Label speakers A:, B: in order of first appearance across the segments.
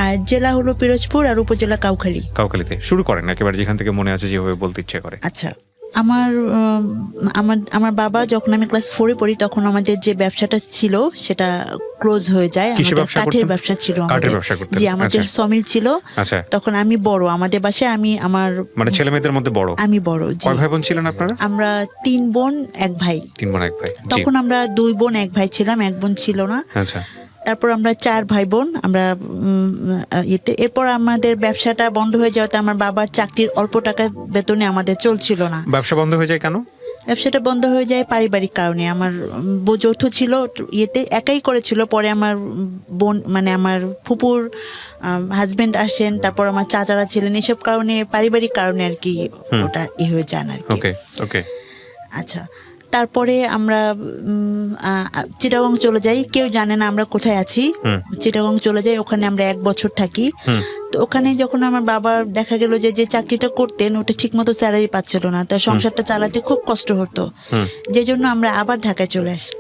A: আর জেলা হলো পিরোজপুর আর উপজেলা কাউখালী।
B: কাউখালীতে শুরু করেন একেবারে যেখান থেকে মনে আছে, যেভাবে বলতে ইচ্ছে করে।
A: আচ্ছা, আমার আমার বাবা যখন আমি ক্লাস 4-এ পড়ি তখন আমাদের যে ব্যবসাটা ছিল সেটা ক্লোজ হয়ে যায়। আমাদের কাঠের ব্যবসা ছিল আমাদের, যে আমাদের সমিল ছিল। তখন আমি বড়, আমাদের বাসায় আমি আমার
B: মানে ছেলে মেয়েদের মধ্যে বড়, আমি বড়। কয় ভাই বোন ছিলেন আপনারা?
A: আমরা 3 বোন 1 ভাই।
B: 3 বোন 1 ভাই।
A: তখন আমরা 2 বোন 1 ভাই ছিলাম, 1 বোন ছিল না।
B: আচ্ছা।
A: তারপর আমরা 4 ভাই বোন। আমরা এরপর আমাদের ব্যবসাটা বন্ধ হয়ে যাওয়াতে আমার বাবার চাকরির অল্প টাকা বেতনে আমাদের চলছিল না।
B: ব্যবসা বন্ধ হয়ে যায় কেন?
A: ব্যবসাটা বন্ধ হয়ে যায় পারিবারিক কারণে। আমার যৌথ ছিল, একাই করেছিল। পরে আমার বোন মানে আমার ফুপুর হাজবেন্ড আসেন, তারপর আমার চাচারা ছিলেন, এসব কারণে পারিবারিক কারণে আর কি ওটা হয়ে যান আর কি।
B: ওকে ওকে।
A: আচ্ছা, তারপরে আমরা চিটাগং চলে যাই। কেউ জানে না আমরা কোথায় আছি। চিটাগং চলে যাই, ওখানে আমরা 1 বছর থাকি। তো ওখানে যখন আমার বাবা দেখা গেল যে চাকরিটা করতেন ওটা ঠিক মতো স্যালারি পাচ্ছিল না, তার সংসারটা চালাতে খুব কষ্ট হতো। যে জন্য আমরা আবার ঢাকায় চলে আসি।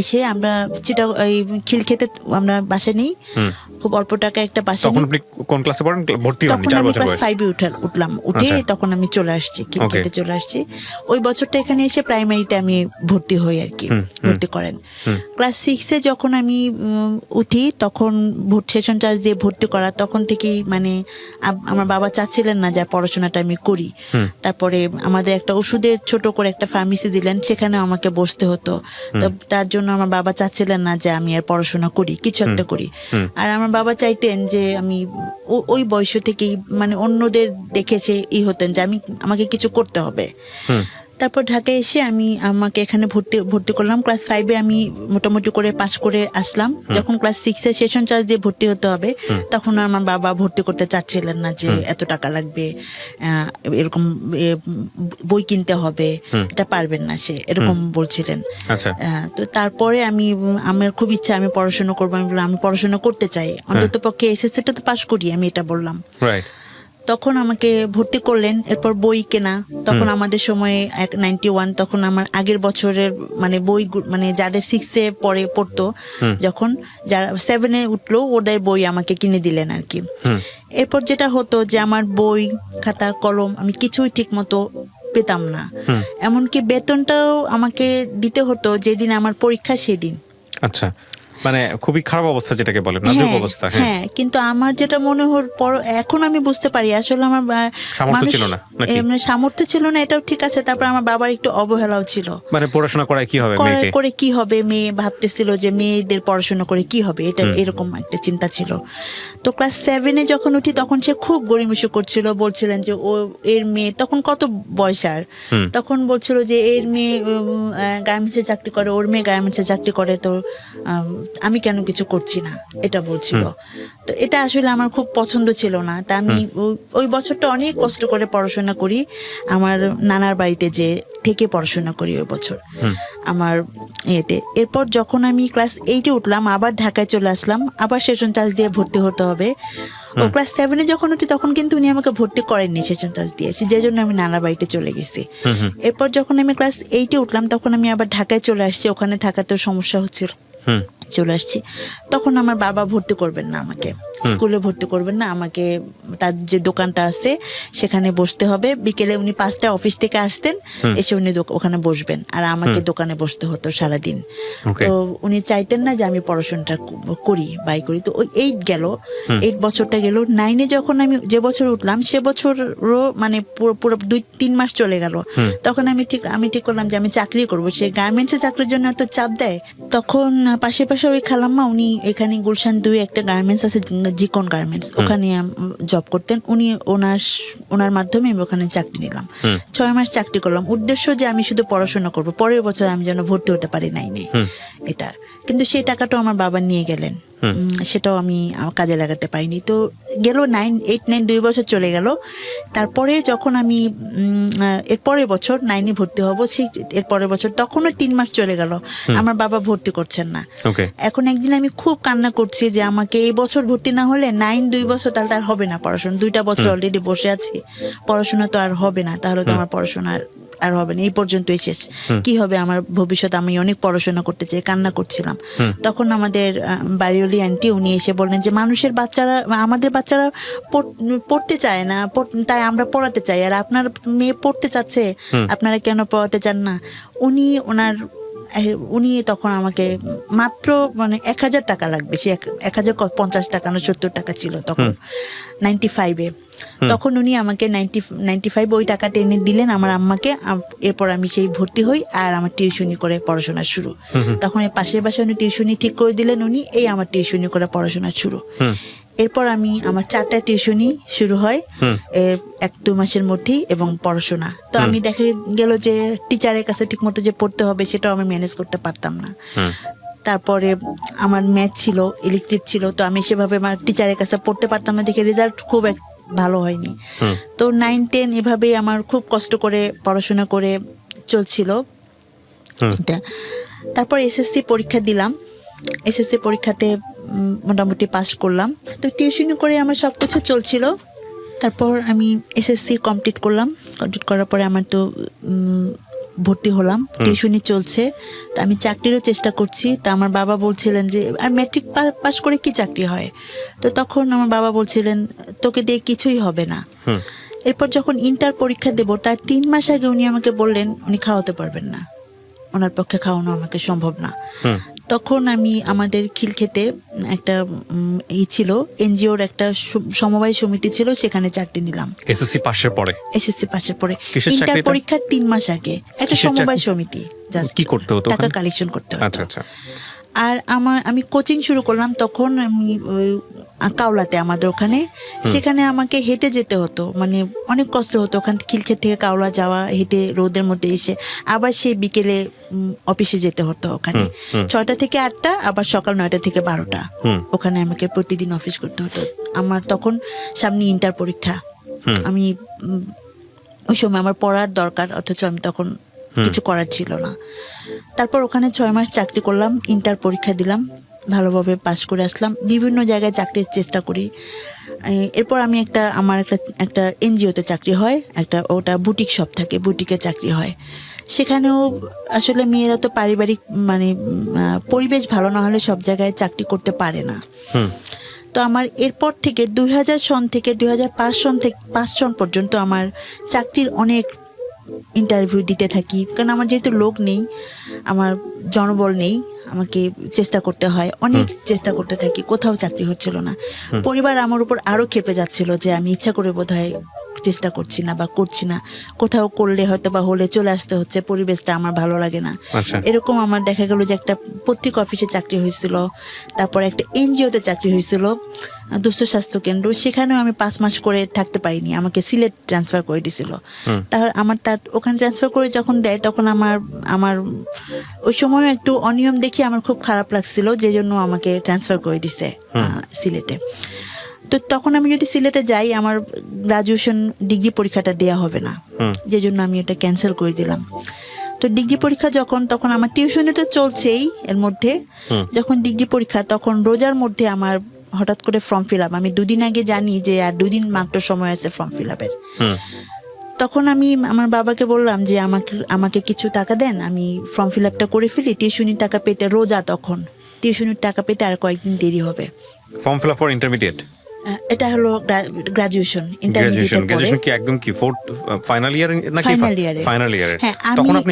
A: এসে আমরা খিলক্ষেতে আমরা বাসা নিই, খুব অল্প টাকা একটা বাসা নিই।
B: আপনি কোন ক্লাসে পড়েন? ভর্তি হন?
A: তখন আমি ক্লাস 5-এ উঠলাম। উঠে তখন আমি চলে আসছি, খিলক্ষেতে চলে আসছি। ওই বছরটা এখানে এসে প্রাইমারিতে আমি ভর্তি হই আর কি, ভর্তি করেন। ক্লাস 6-এ যখন আমি উঠি তখন সেশন চার্জ দিয়ে ভর্তি করা, তখন থেকেই মানে আমার বাবা চাচ্ছিলেন না যে পড়াশোনাটা আমি করি। তারপরে আমাদের একটা ওষুধের ছোট করে একটা ফার্মেসি দিলেন, সেখানে আমাকে বসতে হতো। তো তার জন্য আমার বাবা চাচ্ছিলেন না যে আমি আর পড়াশোনা করি, কিছু একটা করি। আর আমার বাবা চাইতেন যে আমি ওই বয়স থেকেই মানে অন্যদের দেখে সে হতেন যে আমাকে কিছু করতে হবে। তারপর ঢাকায় এসে আমাকে এখানে ভর্তি করলাম। ক্লাস 5-এ আমি মোটামুটি করে পাস করে আসলাম। যখন ক্লাস 6-এ সেশন চার্জ দিয়ে ভর্তি হতে হবে, তখন আমার বাবা ভর্তি করতে চাচ্ছিলেন না, যে এত টাকা লাগবে, এরকম বই কিনতে হবে, এটা পারবেন না, সে এরকম বলছিলেন। তো তারপরে আমার খুব ইচ্ছা আমি পড়াশোনা করবো। আমি বললাম আমি পড়াশোনা করতে চাই, অন্তত পক্ষে এসএসসিটা তো পাস করি, আমি এটা বললাম। তখন আমাকে ভর্তি করলেন। এরপর বই কেনা, তখন আমাদের সময়ে 91, তখন আমার আগের বছরের মানে বই মানে যাদের 6-এ পড়তো, যখন যারা 7-এ উঠলো ওদের বই আমাকে কিনে দিলেন আর কি। এরপর যেটা হতো যে আমার বই খাতা কলম আমি কিছুই ঠিক মতো পেতাম না, এমনকি বেতনটাও আমাকে দিতে হতো যেদিন আমার পরীক্ষা সেদিন।
B: আচ্ছা, মানে খুবই খারাপ অবস্থা যেটাকে বলে, নাজুক অবস্থা।
A: হ্যাঁ, কিন্তু আমার যেটা মনে হল এখন আমি বুঝতে পারি আসলে আমার সামর্থ্য ছিল না, এটাও ঠিক আছে। তারপর আমার বাবার একটু অবহেলাও ছিল, মানে পড়াশোনা করে কি হবে, মেয়ে ভাবতেছিল যে মেয়েদের পড়াশোনা করে কি হবে, এটা এরকম একটা চিন্তা ছিল। তো ক্লাস 7-এ যখন উঠি তখন সে খুব গড়িমসি করছিল, বলছিলেন যে ও এর মেয়ে, তখন কত বয়স আর, তখন বলছিল যে এর মেয়ে গার্মেন্টসে চাকরি করে, ওর মেয়ে গার্মেন্টসে চাকরি করে, তো আমি কেন কিছু করছি না, এটা বলছিল। তো এটা আসলে আমার খুব পছন্দ ছিল না। তা আমি ওই বছরটা অনেক কষ্ট করে পড়াশোনা করি, আমার নানার বাড়িতে যে থেকে পড়াশোনা করি ওই বছর আমার এতে। এরপর যখন আমি ক্লাস 8-এ উঠলাম, আবার ঢাকায় চলে আসলাম, আবার সেশন চার্জ দিয়ে ভর্তি হতে হবে। ও ক্লাস 7-এ যখন উঠি তখন কিন্তু উনি আমাকে ভর্তি করেননি, সেশন চার্জ দিয়েছি, যে জন্য আমি নানা বাড়িতে চলে গেছি। এরপর যখন আমি ক্লাস 8-এ উঠলাম তখন আমি আবার ঢাকায় চলে আসছি, ওখানে থাকাতেও সমস্যা হচ্ছিল, চলে আসছি। তখন আমার বাবা ভর্তি করবেন না আমাকে, স্কুলে ভর্তি করবেন না আমাকে, তার যে দোকানটা আছে সেখানে বসতে হবে। বিকেলে উনি 5টায় অফিস থেকে আসতেন, এসে উনি ওখানে বসবেন, আর আমাকে দোকানে বসতে হতো সারাদিন। তো উনি চাইতেন না যে আমি পড়াশোনাটা করি তো ওই 8 বছরটা গেল। 9-এ যখন আমি যে বছর উঠলাম সে বছরও মানে পুরো 2-3 মাস চলে গেল। তখন আমি ঠিক করলাম যে আমি চাকরি করবো। সে গার্মেন্টসে চাকরির জন্য এত চাপ দেয়। তখন পাশে ওই খালাম্মা, উনি এখানে গুলশান 2 একটা গার্মেন্টস আছে, জিকন গার্মেন্টস, ওখানে জব করতেন উনি। ওনার মাধ্যমে আমি ওখানে চাকরি নিলাম। 6 মাস চাকরি করলাম, উদ্দেশ্য যে আমি শুধু পড়াশোনা করব, পরের বছর আমি যেন ভর্তি হতে পারি নাইনে, এটা। কিন্তু সেই টাকাটাও আমার বাবা নিয়ে গেলেন, সেটাও আমি কাজে লাগাতে পারিনি। তো গেল 8-9 2 বছর চলে গেল। তারপরে যখন আমি এর পরের বছর 9-এ ভর্তি হব, সেই এর পরের বছর তখনও 3 মাস চলে গেল, আমার বাবা ভর্তি করছেন না। এখন একদিন আমি খুব কান্না করছি যে আমাকে এই বছর ভর্তি না হলে 9 2 বছর তাহলে আর হবে না পড়াশোনা, 2টা বছর অলরেডি বসে আছি, পড়াশোনা তো আর হবে না, তাহলে তো আমার পড়াশোনার আর হবে না, এই পর্যন্তই শেষ, কি হবে আমার ভবিষ্যৎ, আমি অনেক পড়াশোনা করতে চাই, কান্না করছিলাম। তখন আমাদের বাড়িওয়ালি আন্টি উনি এসে বললেন যে মানুষের বাচ্চারা, আমাদের বাচ্চারা পড়তে চায় না, তাই আমরা পড়াতে চাই, আর আপনার মেয়ে পড়তে চাচ্ছে, আপনারা কেন পড়াতে চান না? উনি তখন আমাকে মাত্র মানে 1,000 টাকা লাগবে, সে 1,050 টাকা না 70 টাকা ছিল তখন 95-এ। তখন উনি আমাকে 95 ওই টাকাটা এনে দিলেন আমার আম্মাকে। এরপর আমি সেই ভর্তি হই আর আমার টিউশনি করে পড়াশোনা শুরু। তখন এই পাশের বাসায় উনি টিউশনি ঠিক করে দিলেন উনি, এই আমার টিউশনি করে পড়াশোনা শুরু। এরপর আমার 4টা টিউশনি শুরু হয় 1-2 মাসের মধ্যেই, এবং পড়াশোনা। তো আমি দেখা গেল যে টিচারের কাছে ঠিক মতো যে পড়তে হবে সেটাও আমি ম্যানেজ করতে পারতাম না। তারপরে আমার ম্যাথ ছিল, ইলেকট্রিক ছিল, তো আমি সেভাবে আমার টিচারের কাছে পড়তে পারতাম না দেখে রেজাল্ট খুব ভালো হয়নি। তো 9-10 এভাবেই আমার খুব কষ্ট করে পড়াশোনা করে চলছিল। তারপর এসএসসি পরীক্ষা দিলাম, এসএসসি পরীক্ষাতে মোটামুটি পাস করলাম। তো টিউশনি করে আমার সব কিছু চলছিল। তারপর আমি এসএসসি কমপ্লিট করলাম, কমপ্লিট করার পরে আমার তো ভর্তি হলাম, টিউশনি চলছে, তো আমি চাকরিরও চেষ্টা করছি। তা আমার বাবা বলছিলেন যে আর ম্যাট্রিক পাস করে কি চাকরি হয়? তো তখন আমার বাবা বলছিলেন তোকে দিয়ে কিছুই হবে না। এরপর যখন ইন্টার পরীক্ষা দেব তার 3 মাস আগে উনি আমাকে বললেন উনি খাওয়াতে পারবেন না, ওনার পক্ষে খাওয়ানো আমাকে সম্ভব না। তখন আমি আমাদের খিলক্ষেতে একটা ছিল এনজিওর একটা সমবায় সমিতি ছিল, সেখানে চাকরি নিলাম।
B: এসএসসি পাশের পরে
A: ইন্টার পরীক্ষার 3 মাস আগে একটা সমবায় সমিতি, জাস্ট
B: কি করতে হতো?
A: টাকা কালেকশন করতে হতো।
B: আচ্ছা।
A: আর আমি কোচিং শুরু করলাম তখন আমি কাউলাতে, আমাদের ওখানে, সেখানে আমাকে হেঁটে যেতে হতো, মানে অনেক কষ্ট হতো ওখান খিলক্ষেত থেকে কাউলা যাওয়া, হেঁটে রোদের মধ্যে এসে আবার সেই বিকেলে অফিসে যেতে হতো। ওখানে 6টা থেকে 8টা, আবার সকাল 9টা থেকে 12টা, ওখানে আমাকে প্রতিদিন অফিস করতে হতো। আমার তখন সামনে ইন্টার পরীক্ষা, আমি ওই সময় আমার পড়ার দরকার, অথচ আমি তখন কিছু করার ছিল না। তারপর ওখানে 6 মাস চাকরি করলাম, ইন্টার পরীক্ষা দিলাম, ভালোভাবে পাস করে আসলাম, বিভিন্ন জায়গায় চাকরির চেষ্টা করি। এরপর আমি আমার একটা এনজিওতে চাকরি হয়, ওটা বুটিক শপ থাকে, বুটিকে চাকরি হয়। সেখানেও আসলে মেয়েরা তো পারিবারিক মানে পরিবেশ ভালো না হলে সব জায়গায় চাকরি করতে পারে না। তো আমার এরপর থেকে 2000 সন থেকে 2005 সন পর্যন্ত আমার চাকরির অনেক ইন্টারভিউ দিতে থাকি, কারণ আমার যেহেতু লোক নেই, আমার জনবল নেই, আমাকে চেষ্টা করতে হয়, অনেক চেষ্টা করতে থাকি, কোথাও চাকরি হচ্ছিল না। পরিবার আমার উপর আরো ক্ষেপে যাচ্ছিল যে আমি ইচ্ছা করে বোধহয় চেষ্টা করছি না বা করছি না, কোথাও করলে হয়তো বা হলে চলে আসতে হচ্ছে, পরিবেশটা আমার ভালো লাগে না। এরকম আমার দেখা গেল যে একটা পত্রিকা অফিসে চাকরি হয়েছিল, তারপর একটা এনজিওতে চাকরি হয়েছিল, দুস্থ স্বাস্থ্য কেন্দ্র, সেখানেও আমি 5 মাস করে থাকতে পারিনি, আমাকে সিলেট ট্রান্সফার করে দিয়েছিল। তাহলে ওখানে ট্রান্সফার করে যখন দেয় তখন আমার ওই সময় একটু অনিয়ম দেখে আমার খুব খারাপ লাগছিল, যে জন্য আমাকে ট্রান্সফার করে দিছে সিলেটে। তো তখন আমি যদি সিলেটে যাই আমার গ্রাজুয়েশন ডিগ্রি পরীক্ষাটা দেয়া হবে না, যে জন্য আমি এটা ক্যান্সেল করে দিলাম। তো ডিগ্রি পরীক্ষা তখন আমার টিউশনি তো চলছেই, এর মধ্যে যখন ডিগ্রি পরীক্ষা তখন রোজার মধ্যে আমার হঠাৎ করে ফর্ম ফিল আপ, আমি 2 দিন আগে জানি যে আর 2 দিন মাত্র সময় আছে ফর্ম ফিল আপের। তখন আমি আমার বাবাকে বললাম যে আমাকে কিছু টাকা দেন, আমি ফর্ম ফিল আপটা করে ফেলি, টিউশনির টাকা পেতে, রোজা তখন টিউশনির টাকা পেতে আর কয়েকদিন দেরি হবে।
B: Form fill up for intermediate,
A: এটা হলো গ্রাজুয়েশন।
B: গ্রাজুয়েশন কি একদম কি ফোর্থ ফাইনাল ইয়ার নাকি ফাইনাল ইয়ারে?
A: হ্যাঁ,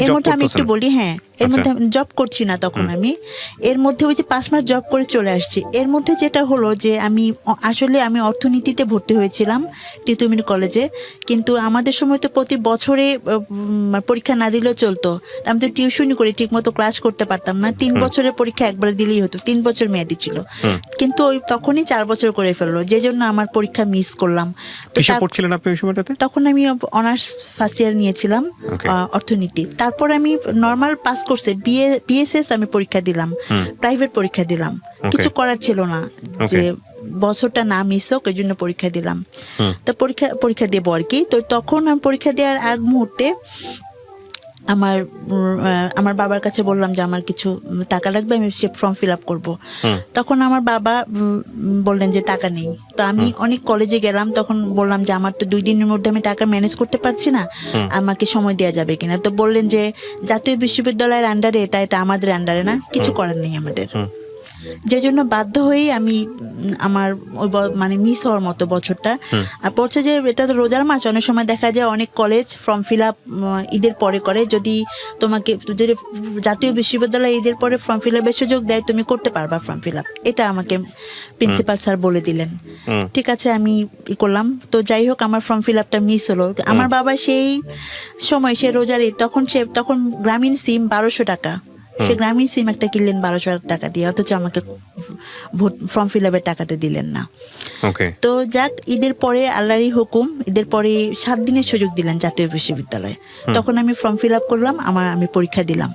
A: এর মধ্যে আমি একটু বলি, হ্যাঁ এর মধ্যে জব করছি না তখন, আমি এর মধ্যে ওই যে 5 মাস জব করে চলে আসছি। এর মধ্যে যেটা হলো যে আমি অর্থনীতিতে ভর্তি হয়েছিলাম তিতুমির কলেজে, কিন্তু আমাদের সময় তো প্রতি বছরে পরীক্ষা না দিলেও চলতো, আমি তো টিউশনি করে ঠিক মতো ক্লাস করতে পারতাম না। 3 বছরের পরীক্ষা একবার দিলেই হতো, 3 বছর মেয়াদি ছিল, কিন্তু ওই তখনই 4 বছর করে ফেললো, যে জন্য আমার পরীক্ষা মিস করলাম।
B: পড়ছিলেন আপনি ওই সময়টাতে?
A: তখন আমি অনার্স ফার্স্ট ইয়ার নিয়েছিলাম অর্থনীতি। তারপর আমি নর্মাল পাস করছে বিএসএস আমি পরীক্ষা দিলাম, প্রাইভেট পরীক্ষা দিলাম, কিছু করার ছিল না যে বছরটা না মিস হোক, এই জন্য পরীক্ষা দিলাম। তো পরীক্ষা দেবো আর কি। তো তখন আমি পরীক্ষা দেওয়ার আগ মুহূর্তে আমার বাবার কাছে বললাম যে আমার কিছু টাকা লাগবে, আমি সে ফর্ম ফিল আপ করবো। তখন আমার বাবা বললেন যে টাকা নেই। তো আমি অনেক কলেজে গেলাম, তখন বললাম যে আমার তো 2 দিনের মধ্যে আমি টাকা ম্যানেজ করতে পারছি না, আমাকে সময় দেওয়া যাবে কিনা। তো বললেন যে জাতীয় বিশ্ববিদ্যালয়ের আন্ডারে এটা আমাদের আন্ডারে না, কিছু করার নেই আমাদের। যে জন্য বাধ্য হয়েই আমি আমার ওই মানে মিস হওয়ার মতো বছরটা। আর পড়ছে যে এটা তো রোজার মাস, অনেক সময় দেখা যায় অনেক কলেজ ফর্ম ফিল আপ ঈদের পরে করে। যদি জাতীয় বিশ্ববিদ্যালয় ঈদের পরে ফর্ম ফিল আপের সুযোগ দেয়, তুমি করতে পারবা ফর্ম ফিল আপ। এটা আমাকে প্রিন্সিপাল স্যার বলে দিলেন। ঠিক আছে, আমি করলাম। তো যাই হোক, আমার ফর্ম ফিল আপটা মিস হলো। আমার বাবা সেই সময়, সে রোজার ঈদ, তখন গ্রামীণ সিম 1200 টাকা, সে গ্রামীণ সিম একটা কিনলেন 1200 টাকা দিয়ে, অথচ আমাকে ফর্ম ফিল আপের টাকাটা দিলেন না। তো যাক, ঈদের পরে আল্লাহরই হুকুম, ঈদের পরে 7 দিনের সুযোগ দিলেন জাতীয় বিশ্ববিদ্যালয়ে। তখন আমি ফর্ম ফিল আপ করলাম, আমি পরীক্ষা দিলাম।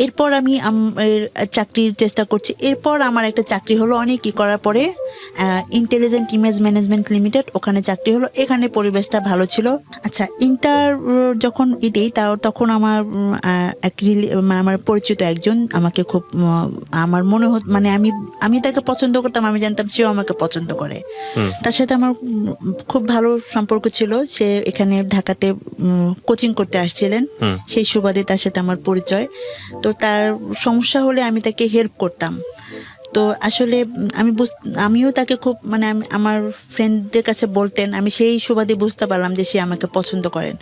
A: এরপর আমি চাকরির চেষ্টা করছি। এরপর আমার একটা চাকরি হলো অনেক করার পরে, ইন্টেলিজেন্ট ইমেজ ম্যানেজমেন্ট লিমিটেড, ওখানে চাকরি হলো। এখানে পরিবেশটা ভালো ছিল। আচ্ছা, ইন্টার যখন দিই, তখন আমার পরিচিত একজন আমাকে খুব, আমার মনে হতো, মানে আমি তাকে পছন্দ করতাম, আমি জানতাম সেও আমাকে পছন্দ করে। তার সাথে আমার খুব ভালো সম্পর্ক ছিল। সে এখানে ঢাকাতে কোচিং করতে আসছিলেন, সেই সুবাদে তার সাথে আমার পরিচয়। তো তার সমস্যা হলে আমি তাকে হেল্প করতাম। তো আসলে আমিও তাকে খুব, মানে আমার ফ্রেন্ডদের কাছে বলতেন, আমি সেই সুবাদে বুঝতে পারলাম যে সে আমাকে পছন্দ করেন।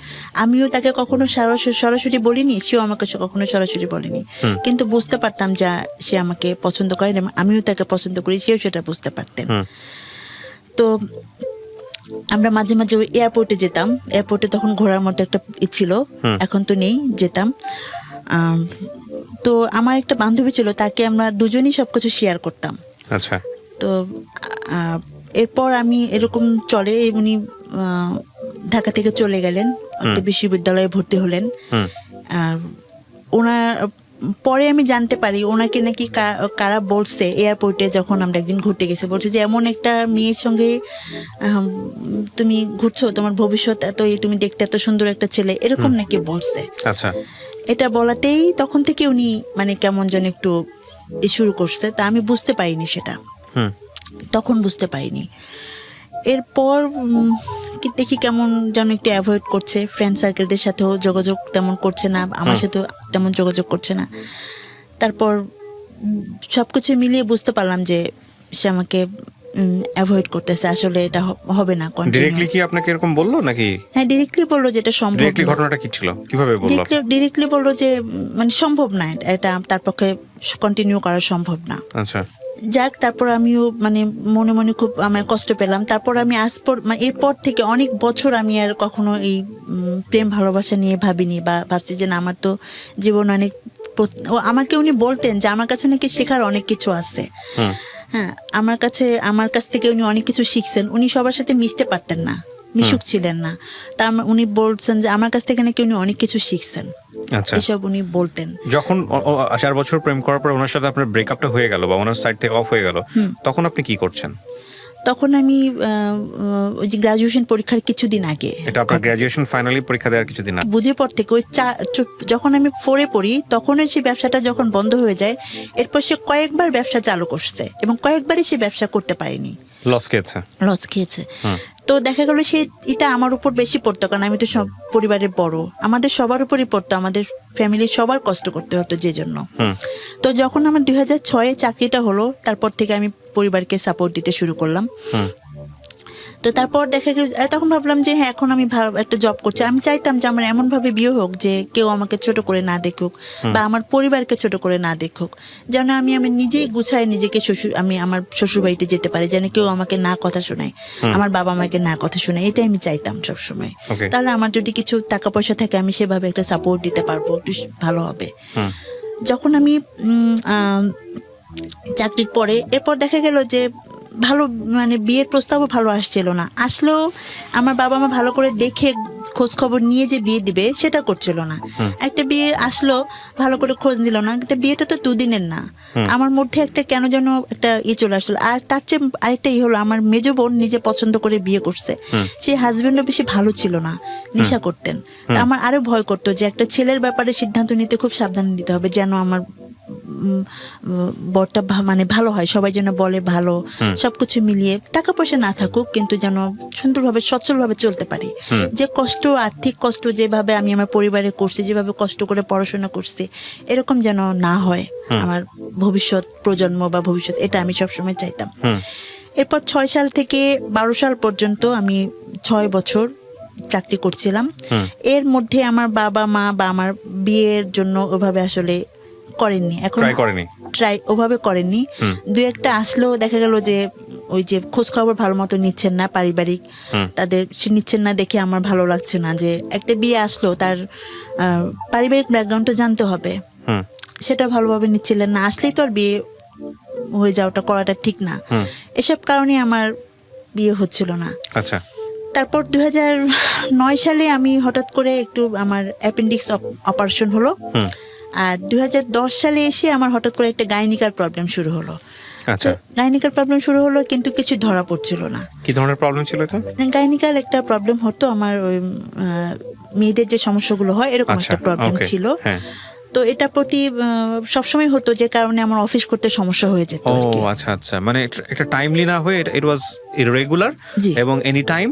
A: আমিও তাকে কখনো সরাসরি বলিনি, সেও আমাকে কখনো সরাসরি বলেনি, কিন্তু বুঝতে পারতাম যে সে আমাকে পছন্দ করেন এবং আমিও তাকে পছন্দ করি, সেও সেটা বুঝতে পারতেন। তো আমরা মাঝে মাঝে ওই এয়ারপোর্টে যেতাম। এয়ারপোর্টে তখন ঘোরার মতো একটা ছিল, এখন তো নেই, যেতাম। তো আমার একটা বান্ধবী ছিল, তাকে আমরা দুজনেই সবকিছু শেয়ার করতাম।
B: আচ্ছা।
A: তো এরপর আমি এরকম চলে, উনি ঢাকা থেকে চলে গেলেন, একটা বিশ্ববিদ্যালয়ে ভর্তি হলেন। ওনার পরে আমি জানতে পারি ওনাকে নাকি কারা বলছে, এয়ারপোর্টে যখন আমরা একদিন ঘুরতে গেছি, বলছে যে এমন একটা মেয়ের সঙ্গে তুমি ঘুরছো, তোমার ভবিষ্যৎ তুমি দেখতে এত সুন্দর একটা ছেলে, এরকম নাকি বলছে।
B: আচ্ছা।
A: এটা বলাতেই তখন থেকে উনি মানে কেমন যেন একটু শুরু করছে। তা আমি বুঝতে পারিনি সেটা, তখন বুঝতে পারিনি। এরপর দেখি কেমন যেন একটু অ্যাভয়েড করছে, ফ্রেন্ড সার্কেলদের সাথেও যোগাযোগ তেমন করছে না, আমার সাথেও তেমন যোগাযোগ করছে না। তারপর সবকিছু মিলিয়ে বুঝতে পারলাম যে সে আমাকে অ্যাভয়েড করতেছে, আসলে এটা হবে না।
B: ডাইরেক্টলি কি আপনাকে এরকম বললো নাকি?
A: হ্যাঁ, ডাইরেক্টলি বললো যে এটা সম্ভব।
B: ডাইরেক্টলি ঘটনাটা কি ছিল, কিভাবে বললো?
A: ডাইরেক্টলি বললো যে মানে সম্ভব না, এটা তার পক্ষে কন্টিনিউ করা সম্ভব না।
B: আচ্ছা।
A: যাক, তারপর আমিও মানে মনে মনে খুব আমি কষ্ট পেলাম। তারপর আমি মানে এরপর থেকে অনেক বছর আমি আর কখনো এই প্রেম ভালোবাসা নিয়ে ভাবিনি, বা ভাবছি যে না, আমার তো জীবন অনেক, আমাকে উনি বলতেন যে আমার কাছে নাকি শেখার অনেক কিছু আছে। হ্যাঁ, আমার কাছ থেকে উনি অনেক কিছু শিখছেন। উনি সবার সাথে মিশতে পারতেন না, মিশুক ছিলেন না। তার উনি বলছেন যে আমার কাছ থেকে নাকি উনি অনেক কিছু শিখছেন।
B: আচ্ছা।
A: এসব উনি বলতেন।
B: যখন 4 বছর প্রেম করার পর ওনার সাথে আপনার ব্রেকআপটা হয়ে গেল বা ওনার সাইড থেকে অফ হয়ে গেল, তখন আপনি কি করছেন?
A: তখন আমি ওই যে গ্রাজুয়েশন পরীক্ষার কিছুদিন আগে,
B: এটা আপনার গ্রাজুয়েশন ফাইনালি পরীক্ষা দেওয়ার কিছুদিন আগে,
A: বুঝে পর থেকে ওই যখন আমি 4 পড়ি, তখন সেই ব্যবসাটা যখন বন্ধ হয়ে যায়, এরপর সে কয়েকবার ব্যবসা চালু করছে এবং কয়েকবারই সে ব্যবসা করতে পারেনি, লস খেয়েছে। তো দেখা গেল এটা আমার উপর বেশি পড়তো, কারণ আমি তো সব পরিবারের বড়, আমাদের সবার উপরই পড়তো, আমাদের ফ্যামিলির সবার কষ্ট করতে হতো যে জন্য। তো যখন আমার 2006-এ চাকরিটা হলো, তারপর থেকে আমি পরিবারকে সাপোর্ট দিতে শুরু করলাম। তো তারপর দেখা গেল, তখন ভাবলাম যে হ্যাঁ, এখন আমি ভালো একটা জব করছি, আমি চাইতাম যে আমার এমন ভাবে বিয়ে হোক যে কেউ আমাকে ছোট করে না দেখুক, বা আমার পরিবারকে ছোট করে না দেখুক, যেন আমি নিজেই গুছায় নিজেকে আমি আমার শ্বশুর বাড়িতে যেতে পারি, যেন কেউ আমাকে না কথা শোনায়, আমার বাবা মাকে না কথা শোনায়, এটাই আমি চাইতাম সবসময়। তাহলে আমার যদি কিছু টাকা পয়সা থাকে, আমি সেভাবে একটা সাপোর্ট দিতে পারবো, একটু ভালো হবে। যখন আমি চাকরির পরে এরপর দেখা গেল যে ভালো, মানে বিয়ের প্রস্তাবও ভালো আসছিল না, আসলেও আমার বাবা মা ভালো করে দেখে খোঁজ খবর নিয়ে যে বিয়ে দিবে সেটা করছিল না। একটা বিয়ে আসলো, ভালো করে খোঁজ নিল না, কিন্তু বিয়েটা তো দুদিনের না। আমার মধ্যে একটা কেন যেন একটা চলে আসলো। আর তার চেয়ে আরেকটা হলো, আমার মেজো বোন নিজে পছন্দ করে বিয়ে করছে, সেই হাজবেন্ডও বেশি ভালো ছিল না, নেশা করতেন। তা আমার আরো ভয় করতো যে একটা ছেলের ব্যাপারে সিদ্ধান্ত নিতে খুব সাবধান নিতে হবে, যেন আমার বরটা মানে ভালো হয়, সবাই যেন বলে ভালো, সবকিছু মিলিয়ে টাকা পয়সা না থাকুক কিন্তু যেন সুন্দরভাবে সচ্ছলভাবে চলতে পারি। যে কষ্ট, আর্থিক কষ্ট যেভাবে আমি আমার পরিবারে করছি, যেভাবে কষ্ট করে পড়াশোনা করছি, এরকম যেন না হয় আমার ভবিষ্যৎ প্রজন্ম বা ভবিষ্যৎ, এটা আমি সবসময় চাইতাম। এরপর 6 সাল থেকে 12 সাল পর্যন্ত আমি 6 বছর চাকরি করছিলাম। এর মধ্যে আমার বাবা মা বা আমার বিয়ের জন্য ওভাবে আসলে করেননি, এখন ট্রাই ওভাবে করেননি। দু একটা আসলেও দেখা গেল যে ওই যে খোঁজ খবর ভালো মতো নিচ্ছেন না, পারিবারিক তাদের সে নিচ্ছেন না দেখে আমার ভালো লাগছে না। যে একটা বিয়ে আসলো, তার পারিবারিক ব্যাকগ্রাউন্ডটা জানতে হবে, সেটা ভালোভাবে নিচ্ছিলেন না। আসলেই তো আর বিয়ে হয়ে যাওয়াটা করাটা ঠিক না, এসব কারণে আমার বিয়ে হচ্ছিল না।
B: আচ্ছা।
A: তারপর 2009 সালে আমি হঠাৎ করে একটু আমার অ্যাপেন্ডিক্স অপারেশন হলো। আর 2010 সালে এসে আমার হঠাৎ করে একটা গাইনিকাল প্রবলেম শুরু হলো।
B: আচ্ছা।
A: গাইনিকাল প্রবলেম শুরু হলো, কিন্তু কিছু ধরা পড়ছিল না।
B: কি ধরনের প্রবলেম ছিল এটা?
A: গাইনিকাল একটা প্রবলেম হতো আমার, ওই মেয়েদের যে সমস্যাগুলো হয় এরকম একটা প্রবলেম ছিল। তো এটা প্রতি সবসময় হতো, যে কারণে আমার অফিস করতে সমস্যা হয়ে যেত।
B: ও আচ্ছা আচ্ছা, মানে এটা টাইমলি না হয়ে ইট ওয়াজ ইররেগুলার এবং এনি টাইম,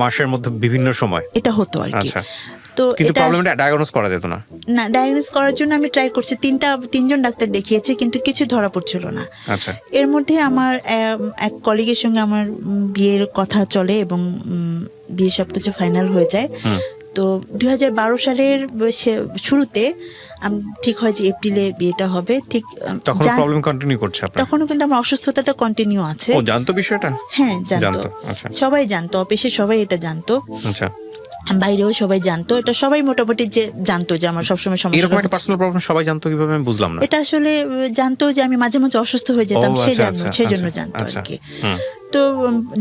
B: মাসের মধ্যে বিভিন্ন সময় এটা
A: হতো আর কি।
B: তো কিন্তু প্রবলেমটা ডায়াগনোজ করা যেত না।
A: না, ডায়াগনোজ করার জন্য আমি ট্রাই করছি, 3জন ডাক্তার দেখিয়েছি, কিন্তু কিছু ধরা পড়ছিল না।
B: আচ্ছা।
A: এর মধ্যে আমার এক কলিগের সঙ্গে আমার বিয়ের কথা চলে এবং বিয়ে সবকিছু ফাইনাল হয়ে যায়। তো 2012 সালের শুরুতে ঠিক হয় যে এপ্রিলে বিয়েটা হবে। ঠিক
B: তখন প্রবলেম কন্টিনিউ করছে আপনার?
A: তখনও কিন্তু আমার অসুস্থতাটা কন্টিনিউ আছে।
B: ও জানতো বিষয়টা?
A: হ্যাঁ জানতো।
B: আচ্ছা।
A: সবাই জানতো, অফিসে সবাই এটা জানতো।
B: আচ্ছা।
A: বাইরেও সবাই জানতো, এটা সবাই মোটামুটি যে জানতো যে আমার সবসময় সমস্যা।
B: এরকম একটা পার্সোনাল প্রবলেম সবাই জানতো কিভাবে আমি বুঝলাম না।
A: এটা আসলে জানতো যে আমি মাঝে মাঝে অসুস্থ হয়ে যেতাম, সেজন্য জানতো আর কি। তো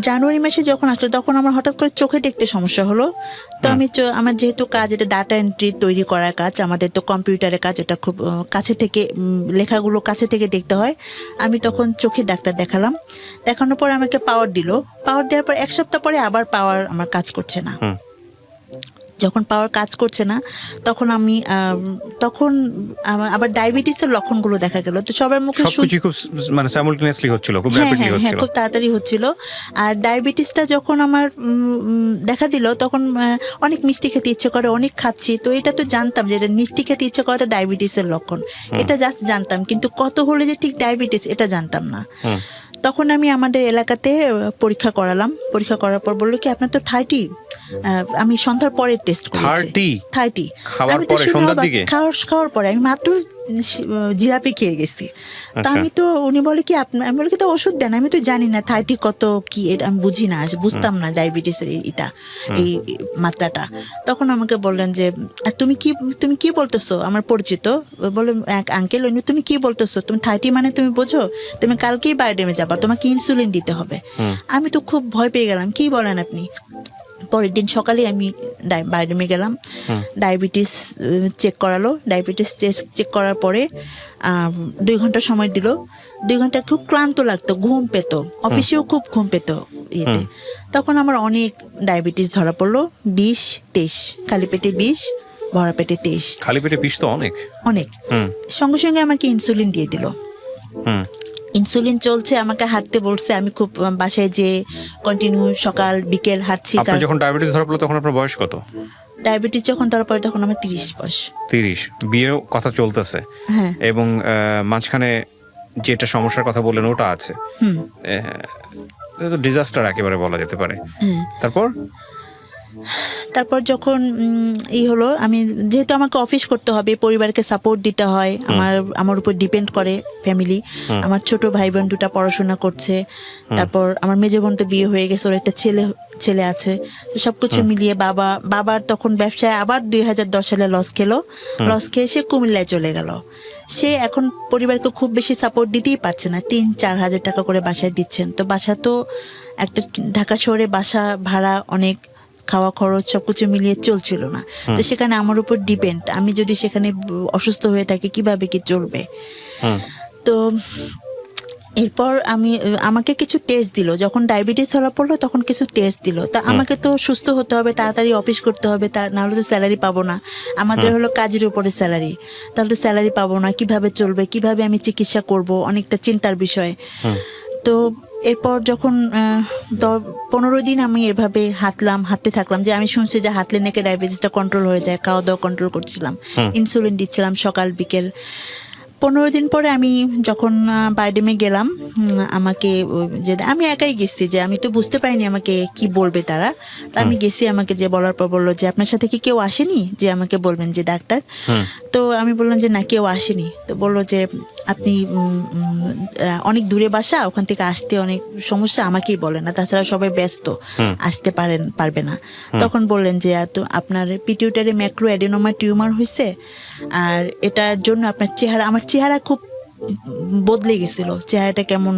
A: জানুয়ারি মাসে যখন আসলো, তখন আমার হঠাৎ করে চোখে দেখতে সমস্যা হলো। তো আমি আমার যেহেতু কাজ, এটা ডাটা এন্ট্রি তৈরি করার কাজ, আমাদের তো কম্পিউটারের কাজ, এটা খুব কাছে থেকে লেখাগুলো কাছে থেকে দেখতে হয়। আমি তখন চোখে ডাক্তার দেখালাম, দেখানোর পর আমাকে পাওয়ার দিল। পাওয়ার দেওয়ার পর 1 সপ্তাহ পরে আবার পাওয়ার আমার কাজ করছে না। যখন পাওয়ার কাজ করছে না, তখন আমি আবার ডায়াবেটিসের লক্ষণগুলো দেখা গেল। তো সবার মুখে
B: সবকিছু খুব মানে সাইমultaneously হচ্ছিল, খুব র‍্যাপিডলি হচ্ছিল,
A: খুব তাড়াতাড়ি হচ্ছিল। আর ডায়াবেটিসটা যখন আমার দেখা দিল, তখন অনেক মিষ্টি খেতে ইচ্ছে করে, অনেক খাচ্ছি। তো এটা তো জানতাম যে মিষ্টি খেতে ইচ্ছে করাটা ডায়াবেটিসের লক্ষণ, এটা জাস্ট জানতাম, কিন্তু কত হলে যে ঠিক ডায়াবেটিস এটা জানতাম না। তখন আমি আমাদের এলাকাতে পরীক্ষা করালাম। পরীক্ষা করার পর বললো কি আপনার তো 30। আমি সন্ধ্যার পরে টেস্ট করেছি। 30 খাওয়ার পরে আমি মাত্র জিলাপি খেয়ে গেছি। তা আমি তো, উনি বলে কি আমি বলি কি তো ওষুধ দেন। আমি তো জানি না 30 কত কি, এটা আমি বুঝি না, বুঝতাম না ডায়াবেটিসের এটা এই মাত্রাটা। তখন আমাকে বললেন যে তুমি কি বলতেছো, আমার পরিচিত বলে এক আঙ্কেল, তুমি কি বলতেছো, তুমি 30 মানে তুমি বোঝো, তুমি কালকেই বায়োডেমে যাবা, তোমাকে ইনসুলিন দিতে হবে। আমি তো খুব ভয় পেয়ে গেলাম, কি বলেন আপনি। পরের দিন সকালে আমি বায়োডেমে গেলাম, ডায়াবেটিস চেক করালো। ডায়াবেটিস চেক করার পরে 2 ঘন্টা সময় দিল। 2 ঘন্টা খুব ক্লান্ত লাগতো, ঘুম পেতো, অফিসেও খুব ঘুম পেতো ইয়েতে। তখন আমার অনেক ডায়াবেটিস ধরা পড়লো, 20-23, খালি পেটে 20, ভরা পেটে 23।
B: খালি পেটে 20 তো অনেক।
A: সঙ্গে সঙ্গে আমাকে ইনসুলিন দিয়ে দিল। ইনসুলিন চলছে, আমাকে হাঁটতে বলছে। আমি খুব বাসায় যে কন্টিনিউ সকাল বিকেল হাঁটছি।
B: আপনার যখন ডায়াবেটিস ধরা পড়লো তখন আপনার বয়স কত?
A: ডায়াবেটিস যখন ধরা পড়ে তখন আমার 30 বয়স।
B: 30, বিয়ের কথা চলতেছে, এবং মাঝখানে যেটা সমস্যার কথা বললেন ওটা আছে। ডিজাস্টার একেবারে বলা যেতে পারে।
A: তারপর যখন হলো, আমি যেহেতু আমাকে অফিস করতে হবে, পরিবারকে সাপোর্ট দিতে হয়, আমার উপর ডিপেন্ড করে ফ্যামিলি। আমার ছোট ভাই বোন 2টা পড়াশোনা করছে। তারপর আমার মেজো বোন তো বিয়ে হয়ে গেছে, ওর একটা ছেলে আছে। তো সবকিছু মিলিয়ে বাবার তখন ব্যবসায় আবার 2010 সালে লস খেয়ে সে কুমিল্লায় চলে গেল। সে এখন পরিবারকে খুব বেশি সাপোর্ট দিতেই পারছে না, 3-4 হাজার টাকা করে বাসায় দিচ্ছেন। তো বাসা তো একটা ঢাকা শহরে বাসা ভাড়া অনেক, খাওয়া খরচ সবকিছু মিলিয়ে চলছিল না। তো সেখানে আমার উপর ডিপেন্ড, আমি যদি সেখানে অসুস্থ হয়ে থাকি কিভাবে কি চলবে। তো এরপর আমাকে কিছু টেস্ট দিল, যখন ডায়াবেটিস ধরা পড়লো তখন কিছু টেস্ট দিল। তা আমাকে তো সুস্থ হতে হবে, তাড়াতাড়ি অফিস করতে হবে, নাহলে তো স্যালারি পাবো না। আমাদের হলো কাজের উপরে স্যালারি, তাহলে তো স্যালারি পাবো না, কিভাবে চলবে, কিভাবে আমি চিকিৎসা করব, অনেকটা চিন্তার বিষয়। তো এরপর যখন 15 দিন আমি এভাবে হাঁটতে থাকলাম, যে আমি শুনছি যে হাঁটলে নাকি ডায়াবেটিসটা কন্ট্রোল হয়ে যায়, খাওয়া দাওয়া কন্ট্রোল করছিলাম, ইনসুলিন দিচ্ছিলাম সকাল বিকেল। 15 দিন পরে আমি যখন বাইডেমে গেলাম, আমাকে যে আমি একাই গেছি, যে আমি তো বুঝতে পারিনি আমাকে কি বলবে তারা। তা আমি গেছি, আমাকে যে বলার পর বললো যে আপনার সাথে কি কেউ আসেনি যে আমাকে বলবেন যে ডাক্তার। তো আমি বললাম যে না, কেউ আসেনি। তো বললো যে আপনি অনেক দূরে বাসা, ওখান থেকে আসতে অনেক সমস্যা, আমাকেই বলেন না, তাছাড়া সবাই ব্যস্ত, আসতে পারবে না। তখন বললেন যে তো আপনার পিটিউটারি ম্যাক্রো অ্যাডেনোমা টিউমার হয়েছে, আর এটার জন্য আপনার আমার চেহারা খুব বদলে গেছিল। চেহারাটা কেমন,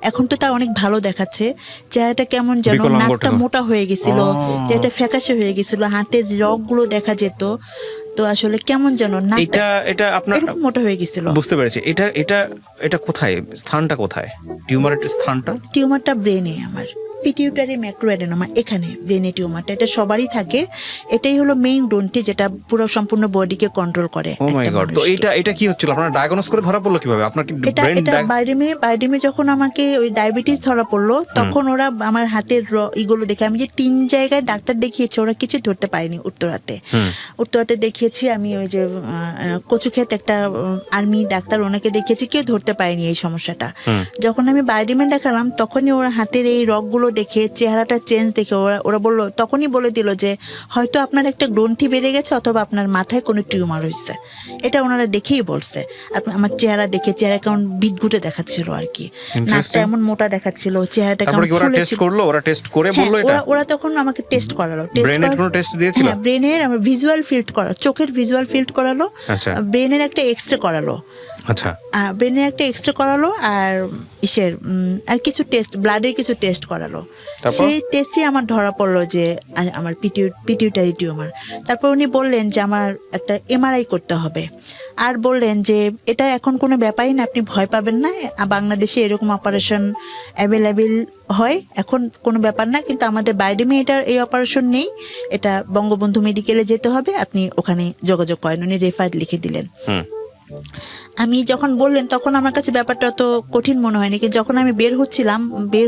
A: এখন তো তা অনেক ভালো দেখাচ্ছে, চেহারাটা কেমন যেন, নাকটা মোটা হয়ে গেছিল, চেহারাটা ফ্যাকাশে হয়ে গেছিল, হাতের রগগুলো দেখা যেত। তো আসলে কেমন যেন
B: এটা আপনার
A: মোটা হয়ে গেছিল।
B: বুঝতে পেরেছি। এটা কোথায়, স্থানটা কোথায় টিউমারের স্থানটা?
A: টিউমারটা ব্রেনে, আমার পিটিউটারি ম্যাক্রো অ্যাডেনোমা, এখানে ব্রেনে টিউমারটা। এটা সবারই থাকে, এটাই হলো মেইন গ্রন্থি যেটা পুরো সম্পূর্ণ বডিকে কন্ট্রোল করে।
B: ও মাই গড। তো এটা কি হচ্ছিল, আপনারা ডায়াগনোজ করে ধরা পড়লো কিভাবে? আপনার কি
A: এটা বাইডেমে যখন আমাকে ওই ডায়াবেটিস ধরা পড়লো, তখন ওরা আমার হাতের ইগুলো দেখে, আমি যে 3 জায়গায় ডাক্তার দেখিয়েছি, ওরা কিছু ধরতে পারেনি। উত্তরাতে দেখিয়েছি আমি, ওই যে কচুক্ষেত একটা আর্মি ডাক্তার, ওনাকে দেখিয়েছি, কেউ ধরতে পারেনি এই সমস্যাটা। যখন আমি বাইডেমে দেখালাম, তখনই ওরা হাতের এই রগগুলো দেখে, চেহারাটা চেঞ্জ দেখে ওরা বললো, তখনই বলে দিল যে হয়তো আপনার একটা গ্রন্থি বেড়ে গেছে, অথবা আপনার মাথায় কোনো টিউমার হয়েছে। এটা ওনারা দেখেই বলছে। আমার চেহারা দেখে, চেহারা কেমন বিদঘুটে দেখাচ্ছিল আর কি, নাকটা এমন মোটা দেখাচ্ছিল, চেহারাটা কেমন ফুলেছিল। ওরা তখন আমাকে টেস্ট করালো, ব্রেনের আমার ভিজুয়াল ফিল্ড করা, চোখের ভিজুয়াল ফিল্ড করালো, ব্রেনের একটা এক্সরে করালো।
B: আচ্ছা,
A: ব্রেনে একটা এক্সরে করালো, আর আর কিছু টেস্ট, ব্লাডের কিছু টেস্ট করালো। সেই টেস্টে আমার ধরা পড়লো যে আমার পিটিউটারি টিউমার। তারপর উনি বললেন যে আমার একটা এমআরআই করতে হবে, আর বললেন যে এটা এখন কোনো ব্যাপারই না, আপনি ভয় পাবেন না, বাংলাদেশে এরকম অপারেশন অ্যাভেলেবেল হয়, এখন কোনো ব্যাপার না। কিন্তু আমাদের বাইডেমে এই অপারেশন নেই, এটা বঙ্গবন্ধু মেডিকেলে যেতে হবে, আপনি ওখানে যোগাযোগ করেন। উনি রেফার লিখে দিলেন। আমি যখন বললেন, তখন আমার কাছে ব্যাপারটা অত কঠিন মনে হয়নি, কিন্তু যখন আমি বের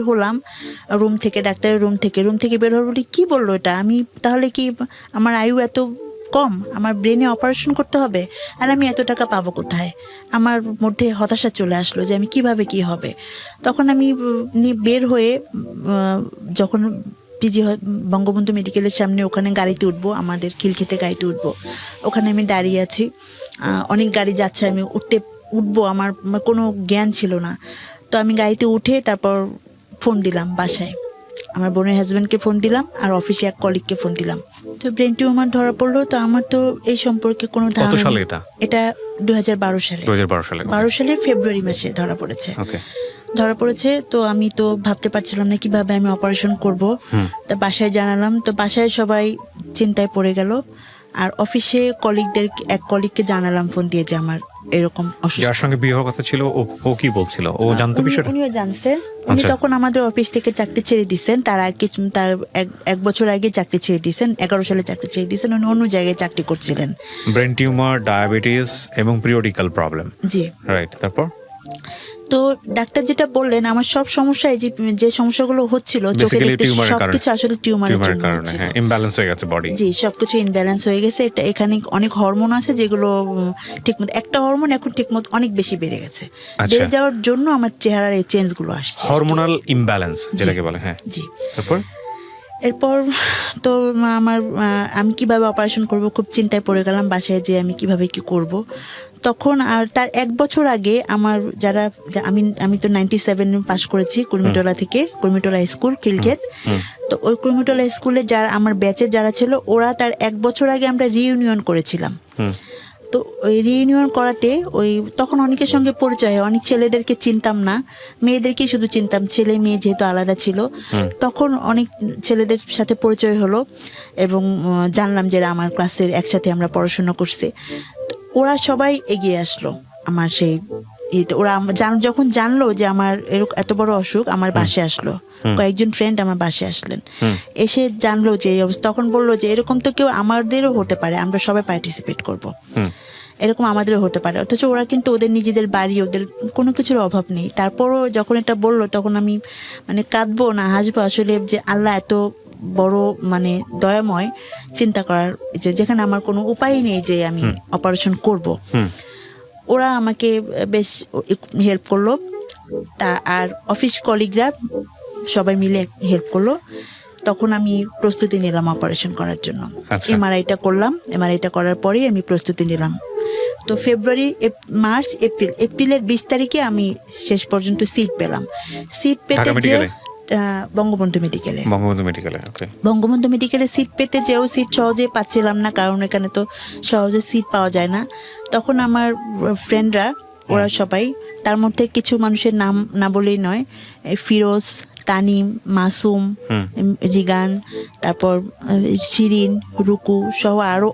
A: হলাম রুম থেকে, ডাক্তারের রুম থেকে বের হল, বলি কি বললো এটা, আমি তাহলে কি আমার আয়ু এত কম, আমার ব্রেনে অপারেশন করতে হবে, আর আমি এত টাকা পাবো কোথায়? আমার মধ্যে হতাশা চলে আসলো যে আমি কিভাবে কি হবে। তখন আমি বের হয়ে যখন বঙ্গবন্ধু মেডিকেলের সামনে, ওখানে গাড়িতে উঠবো, আমাদের খিলক্ষেতে গাড়িতে উঠবো, ওখানে আমি দাঁড়িয়ে আছি, অনেক গাড়ি যাচ্ছে, আমি উঠবো, আমার কোনো জ্ঞান ছিল না। তো আমি গাড়িতে উঠে তারপর ফোন দিলাম বাসায়, আমার বোনের হাজব্যান্ডকে ফোন দিলাম, আর অফিসে এক কলিগকে ফোন দিলাম। তো ব্রেন টিউমার ধরা পড়লো। তো আমার তো এই সম্পর্কে কোনো ধারণা নেই। এটা 2012 সালের ফেব্রুয়ারি মাসে ধরা পড়েছে। তো আমি তো ভাবতে পারছিলাম না কিভাবে আমি অপারেশন করব। তা বাসায় জানালাম, তো বাসায় সবাই চিন্তায় পড়ে গেল। আর অফিসে এক কলিগকে জানালাম ফোন দিয়ে যে আমার এরকম অসুস্থ।
B: যার সঙ্গে বিয়ে হওয়ার কথা ছিল, ও কি বলছিল? ও জানতো বিষয়টা?
A: উনিও জানছে। উনি তখন আমাদের অফিস থেকে চাকরি ছেড়ে দিয়েছেন, তার এক বছর আগে চাকরি ছেড়ে দিয়েছেন, 11 সালে চাকরি ছেড়ে দিয়েছেন, উনি অন্য জায়গায় চাকরি করছিলেন।
B: ব্রেন টিউমার, ডায়াবেটিস এবং পিরিয়ডিক্যাল প্রবলেম।
A: জি,
B: রাইট। তারপর
A: তো ডাক্তার যেটা বললেন, আমার সব সমস্যা, যে সমস্যাগুলো হচ্ছিল চোখে দেখতে, সবকিছু আসলে টিউমারের জন্য হচ্ছিল।
B: ইমব্যালেন্স হয়ে গেছে বডি।
A: জি, সবকিছু ইমব্যালেন্স হয়ে গেছে। এখানে অনেক হরমোন আছে যেগুলো ঠিকমতো, একটা হরমোন এখন ঠিকমতো অনেক বেশি বেড়ে গেছে, বেড়ে যাওয়ার জন্য আমার চেহারার এই চেঞ্জগুলো আসছে,
B: হরমোনাল ইমব্যালেন্স যেটাকে বলে। হ্যাঁ,
A: জি।
B: এরপর
A: তো আমি কিভাবে অপারেশন করব, খুব চিন্তায় পড়ে গেলাম বাসায়, যে আমি কিভাবে কি করব। তখন আর তার 1 বছর আগে আমার আমি তো 97 পাস করেছি কুর্মিটোলা স্কুল, খিলক্ষেত। তো ওই কুর্মিটোলা স্কুলে আমার ব্যাচে যারা ছিল, ওরা তার 1 বছর আগে আমরা রিইউনিয়ন করেছিলাম। তো ওই রিইউনিয়ন করাতে ওই তখন অনেকের সঙ্গে পরিচয় হয়, অনেক ছেলেদেরকে চিনতাম না, মেয়েদেরকে শুধু চিনতাম, ছেলে মেয়ে যেহেতু আলাদা ছিল। তখন অনেক ছেলেদের সাথে পরিচয় হলো এবং জানলাম যে আমার ক্লাসের একসাথে আমরা পড়াশোনা করছি। ওরা সবাই এগিয়ে আসলো আমার সেই ওরা যখন জানলো যে আমার এরকম এত বড় অসুখ, আমার বাসে আসলো, কয়েকজন ফ্রেন্ড আমার বাসে আসলেন, এসে জানলো যে এই অবস্থা, তখন বললো যে এরকম তো কেউ আমাদেরও হতে পারে, আমরা সবাই পার্টিসিপেট করব, এরকম আমাদেরও হতে পারে। অথচ ওরা কিন্তু ওদের নিজেদের বাড়ি, ওদের কোনো কিছুর অভাব নেই। তারপরও যখন এটা বললো তখন আমি মানে কাঁদবো না হাসবো আসলে, যে আল্লাহ এত বড় মানে দয়াময়, চিন্তা করার যে যেখানে আমার কোনো উপায় নেই যে আমি অপারেশন করব। ওরা আমাকে বেশ হেল্প করলো, তা আর অফিস কলিগরা সবাই মিলে হেল্প করলো। তখন আমি প্রস্তুতি নিলাম অপারেশন করার জন্য। এমআরআইটা করলাম, এমআরআইটা করার পরেই আমি প্রস্তুতি নিলাম। তো ফেব্রুয়ারি, মার্চ, এপ্রিলের 20 তারিখে আমি শেষ পর্যন্ত সিট পেলাম। সিট পেতে যে বঙ্গবন্ধু মেডিকেলে বঙ্গবন্ধু মেডিকেলে সিট পেতে যেও সিট সহজে পাচ্ছিলাম না, কারণ এখানে তো সহজে সিট পাওয়া যায় না। তখন আমার ফ্রেন্ডরা ওরা সবাই, তার মধ্যে কিছু মানুষের নাম না বলেই নয়, ফিরোজ, তানিম, মাসুম, রিগান, তারপর শিরিন, রুকু সহ আরো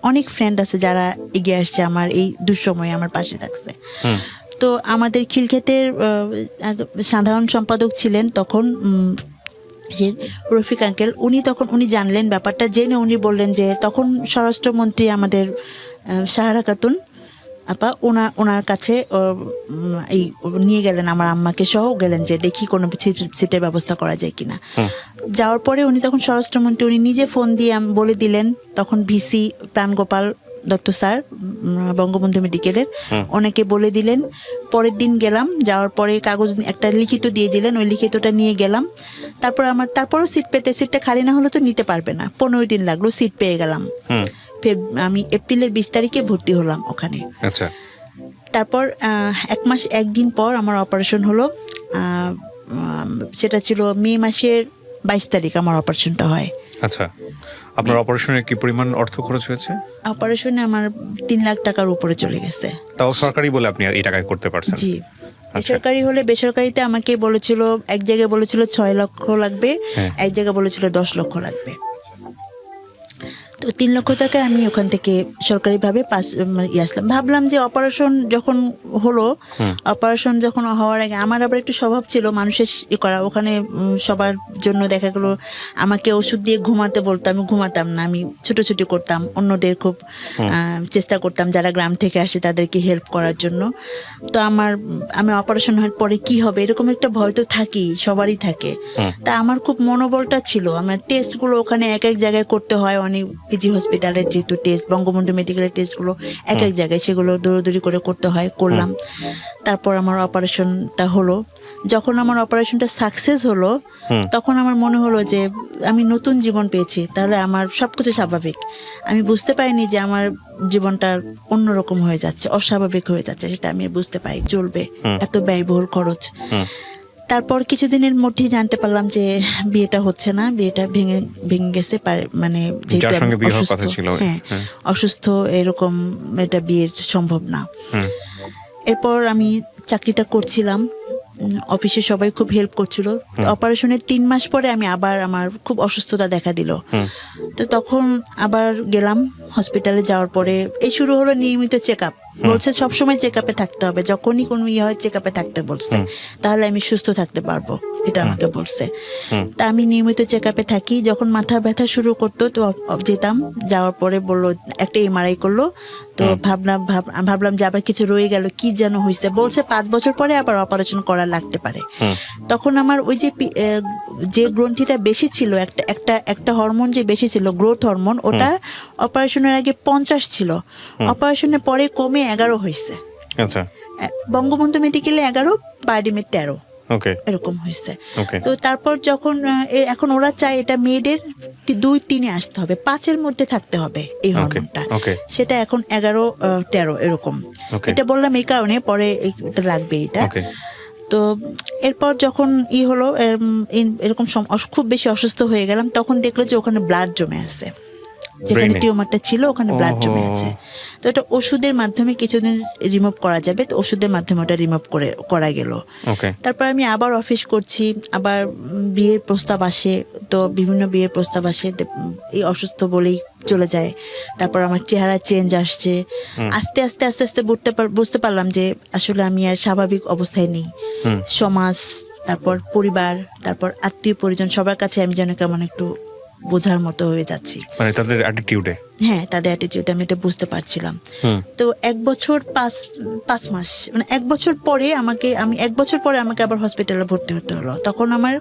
A: অনেক ফ্রেন্ড আছে যারা এগিয়ে আসছে আমার এই দুঃসময়ে আমার পাশে থাকছে। তো আমাদের খিলক্ষেতের সাধারণ সম্পাদক ছিলেন তখন রফিক আঙ্কেল, উনি জানলেন ব্যাপারটা, জেনে উনি বললেন যে তখন স্বরাষ্ট্রমন্ত্রী আমাদের সাহারা খাতুন আপা, ওনার কাছে এই নিয়ে গেলেন আমার আম্মাকে সহ, গেলেন যে দেখি কোনো সিটের ব্যবস্থা করা যায় কিনা। যাওয়ার পরে উনি তখন স্বরাষ্ট্রমন্ত্রী উনি নিজে ফোন দিয়ে বলে দিলেন, তখন ভিসি প্রাণগোপাল দত্ত স্যার বঙ্গবন্ধু মেডিকেলের, অনেকে বলে দিলেন। পরের দিন গেলাম, যাওয়ার পরে কাগজ একটা লিখিত দিয়ে দিলেন, ওই লিখিতটা নিয়ে গেলাম। তারপরও সিটটা খালি না হলে তো নিতে পারবে না, 15 দিন লাগলো, সিট পেয়ে গেলাম। আমি এপ্রিলের 20 তারিখে ভর্তি হলাম ওখানে।
B: আচ্ছা।
A: তারপর 1 মাস 1 দিন পর আমার অপারেশন হলো। সেটা ছিল মে মাসের 22 তারিখ আমার অপারেশনটা হয়।
B: আচ্ছা, আপনার অপারেশনে কি পরিমাণ অর্থ খরচ হয়েছে?
A: অপারেশনে আমার 3 লাখ টাকার উপরে চলে গেছে।
B: তাও সরকারি বলে আপনি এই টাকায় করতে পারছেন?
A: জি। বেসরকারি হলে, বেসরকারিতে আমাকে বলেছিল, এক জায়গায় বলেছিল 6 লক্ষ লাগবে, এক জায়গায় বলেছিল 10 লক্ষ লাগবে। তো 3 লক্ষ টাকা আমি ওখান থেকে সরকারিভাবে আসলাম। ভাবলাম যে অপারেশন যখন হলো, অপারেশন যখন হওয়ার আগে আমার আবার একটু স্বভাব ছিল মানুষের করা, ওখানে সবার জন্য দেখা গেলো আমাকে ওষুধ দিয়ে ঘুমাতে বলতো, আমি ঘুমাতাম না, আমি ছুটোছুটি করতাম, অন্যদের খুব চেষ্টা করতাম যারা গ্রাম থেকে আসে তাদেরকে হেল্প করার জন্য। তো আমি অপারেশন হওয়ার পরে কি হবে এরকম একটা ভয় তো থাকি, সবারই থাকে। তা আমার খুব মনোবলটা ছিল। আমার টেস্টগুলো ওখানে এক এক জায়গায় করতে হয়, অনেক পিজি হসপিটালের যেহেতু টেস্ট, বঙ্গবন্ধু মেডিকেলের টেস্টগুলো এক এক জায়গায়, সেগুলো দৌড়দৌড়ি করে করতে হয়, করলাম। তারপর আমার অপারেশনটা হলো। যখন আমার অপারেশনটা সাকসেস হলো, তখন আমার মনে হলো যে আমি নতুন জীবন পেয়েছি, তাহলে আমার সবকিছু স্বাভাবিক। আমি বুঝতে পারিনি যে আমার জীবনটা অন্যরকম হয়ে যাচ্ছে, অস্বাভাবিক হয়ে যাচ্ছে, সেটা আমি বুঝতে পারি। চলবে, এত ব্যয়বহুল খরচ। তারপর কিছুদিনের মধ্যেই জানতে পারলাম যে বিয়েটা হচ্ছে না, বিয়েটা ভেঙে গেছে, মানে যেহেতু অসুস্থ, অসুস্থ এরকম, এটা বিয়ের সম্ভব না। এরপর আমি চাকরিটা করছিলাম, অফিসে সবাই খুব হেল্প করছিল। অপারেশনের 3 মাস পরে আমার খুব অসুস্থতা দেখা দিল। তো তখন আবার গেলাম হসপিটালে। যাওয়ার পরে এই শুরু হলো নিয়মিত চেক আপ। বলছে সবসময় চেক আপে থাকতে হবে, যখনই কোনো হয় চেক আপে থাকতে বলছে, তাহলে আমি সুস্থ থাকতে পারবো, এটা আমাকে বলছে। তা আমি নিয়মিত চেক আপে থাকি। যখন মাথা ব্যথা শুরু করতো তো যেতাম, যাওয়ার পরে বললো একটা এমআরআই করলো। তো ভাবলাম যে আবার কিছু রয়ে গেল, কি যেন হয়েছে। বলছে 5 বছর পরে আবার অপারেশন করা লাগতে পারে। তখন আমার ওই যে গ্রন্থিটা বেশি ছিল, একটা হরমোন যে বেশি ছিল, গ্রোথ হরমোন, ওটা অপারেশনের আগে 50 ছিল, অপারেশনের পরে কমে 11 হয়েছে।
B: আচ্ছা।
A: বঙ্গবন্ধু মেডিকেলে 11, পারডিমের 13 এরকম হয়েছে। তো তারপর যখন এখন ওরা চায় এটা মেয়েদের 2-3 আসতে হবে, 5-এর মধ্যে থাকতে হবে এই হরমোনটা, সেটা এখন 11-13 এরকম। এটা বললাম এই কারণে, পরে এটা লাগবে এটা। তো এরপর যখন হলো এরকম খুব বেশি অসুস্থ হয়ে গেলাম, তখন দেখলো যে ওখানে ব্লাড জমে আছে। যেখানে টিউমারটা ছিল ওখানে ব্লাড জমে আছে। তো এটা ওষুধের মাধ্যমে কিছুদিন রিমুভ করা যাবে, তো ওষুধের মাধ্যমে ওটা রিমুভ করা গেল। তারপর আমি আবার অফিস করছি, আবার বিয়ের প্রস্তাব আসে, তো বিভিন্ন বিয়ের প্রস্তাব আসে, এই অসুস্থ বলেই চলে যায়। তারপর আমার চেহারা চেঞ্জ আসছে, আস্তে আস্তে আস্তে আস্তে বুঝতে পারলাম যে আসলে আমি আর স্বাভাবিক অবস্থায় নেই। সমাজ, তারপর পরিবার, তারপর আত্মীয় পরিজন, সবার কাছে আমি যেন কেমন একটু বোঝার মতো হয়ে যাচ্ছি,
B: মানে তাদের অ্যাটিটিউডে।
A: হ্যাঁ, তাদের অ্যাটিটিউডে আমি এটা বুঝতে পারছিলাম। তো 1 বছর 5 মাস, মানে 1 বছর পরে আমাকে আবার হসপিটালে ভর্তি হতে হলো। তখন আমার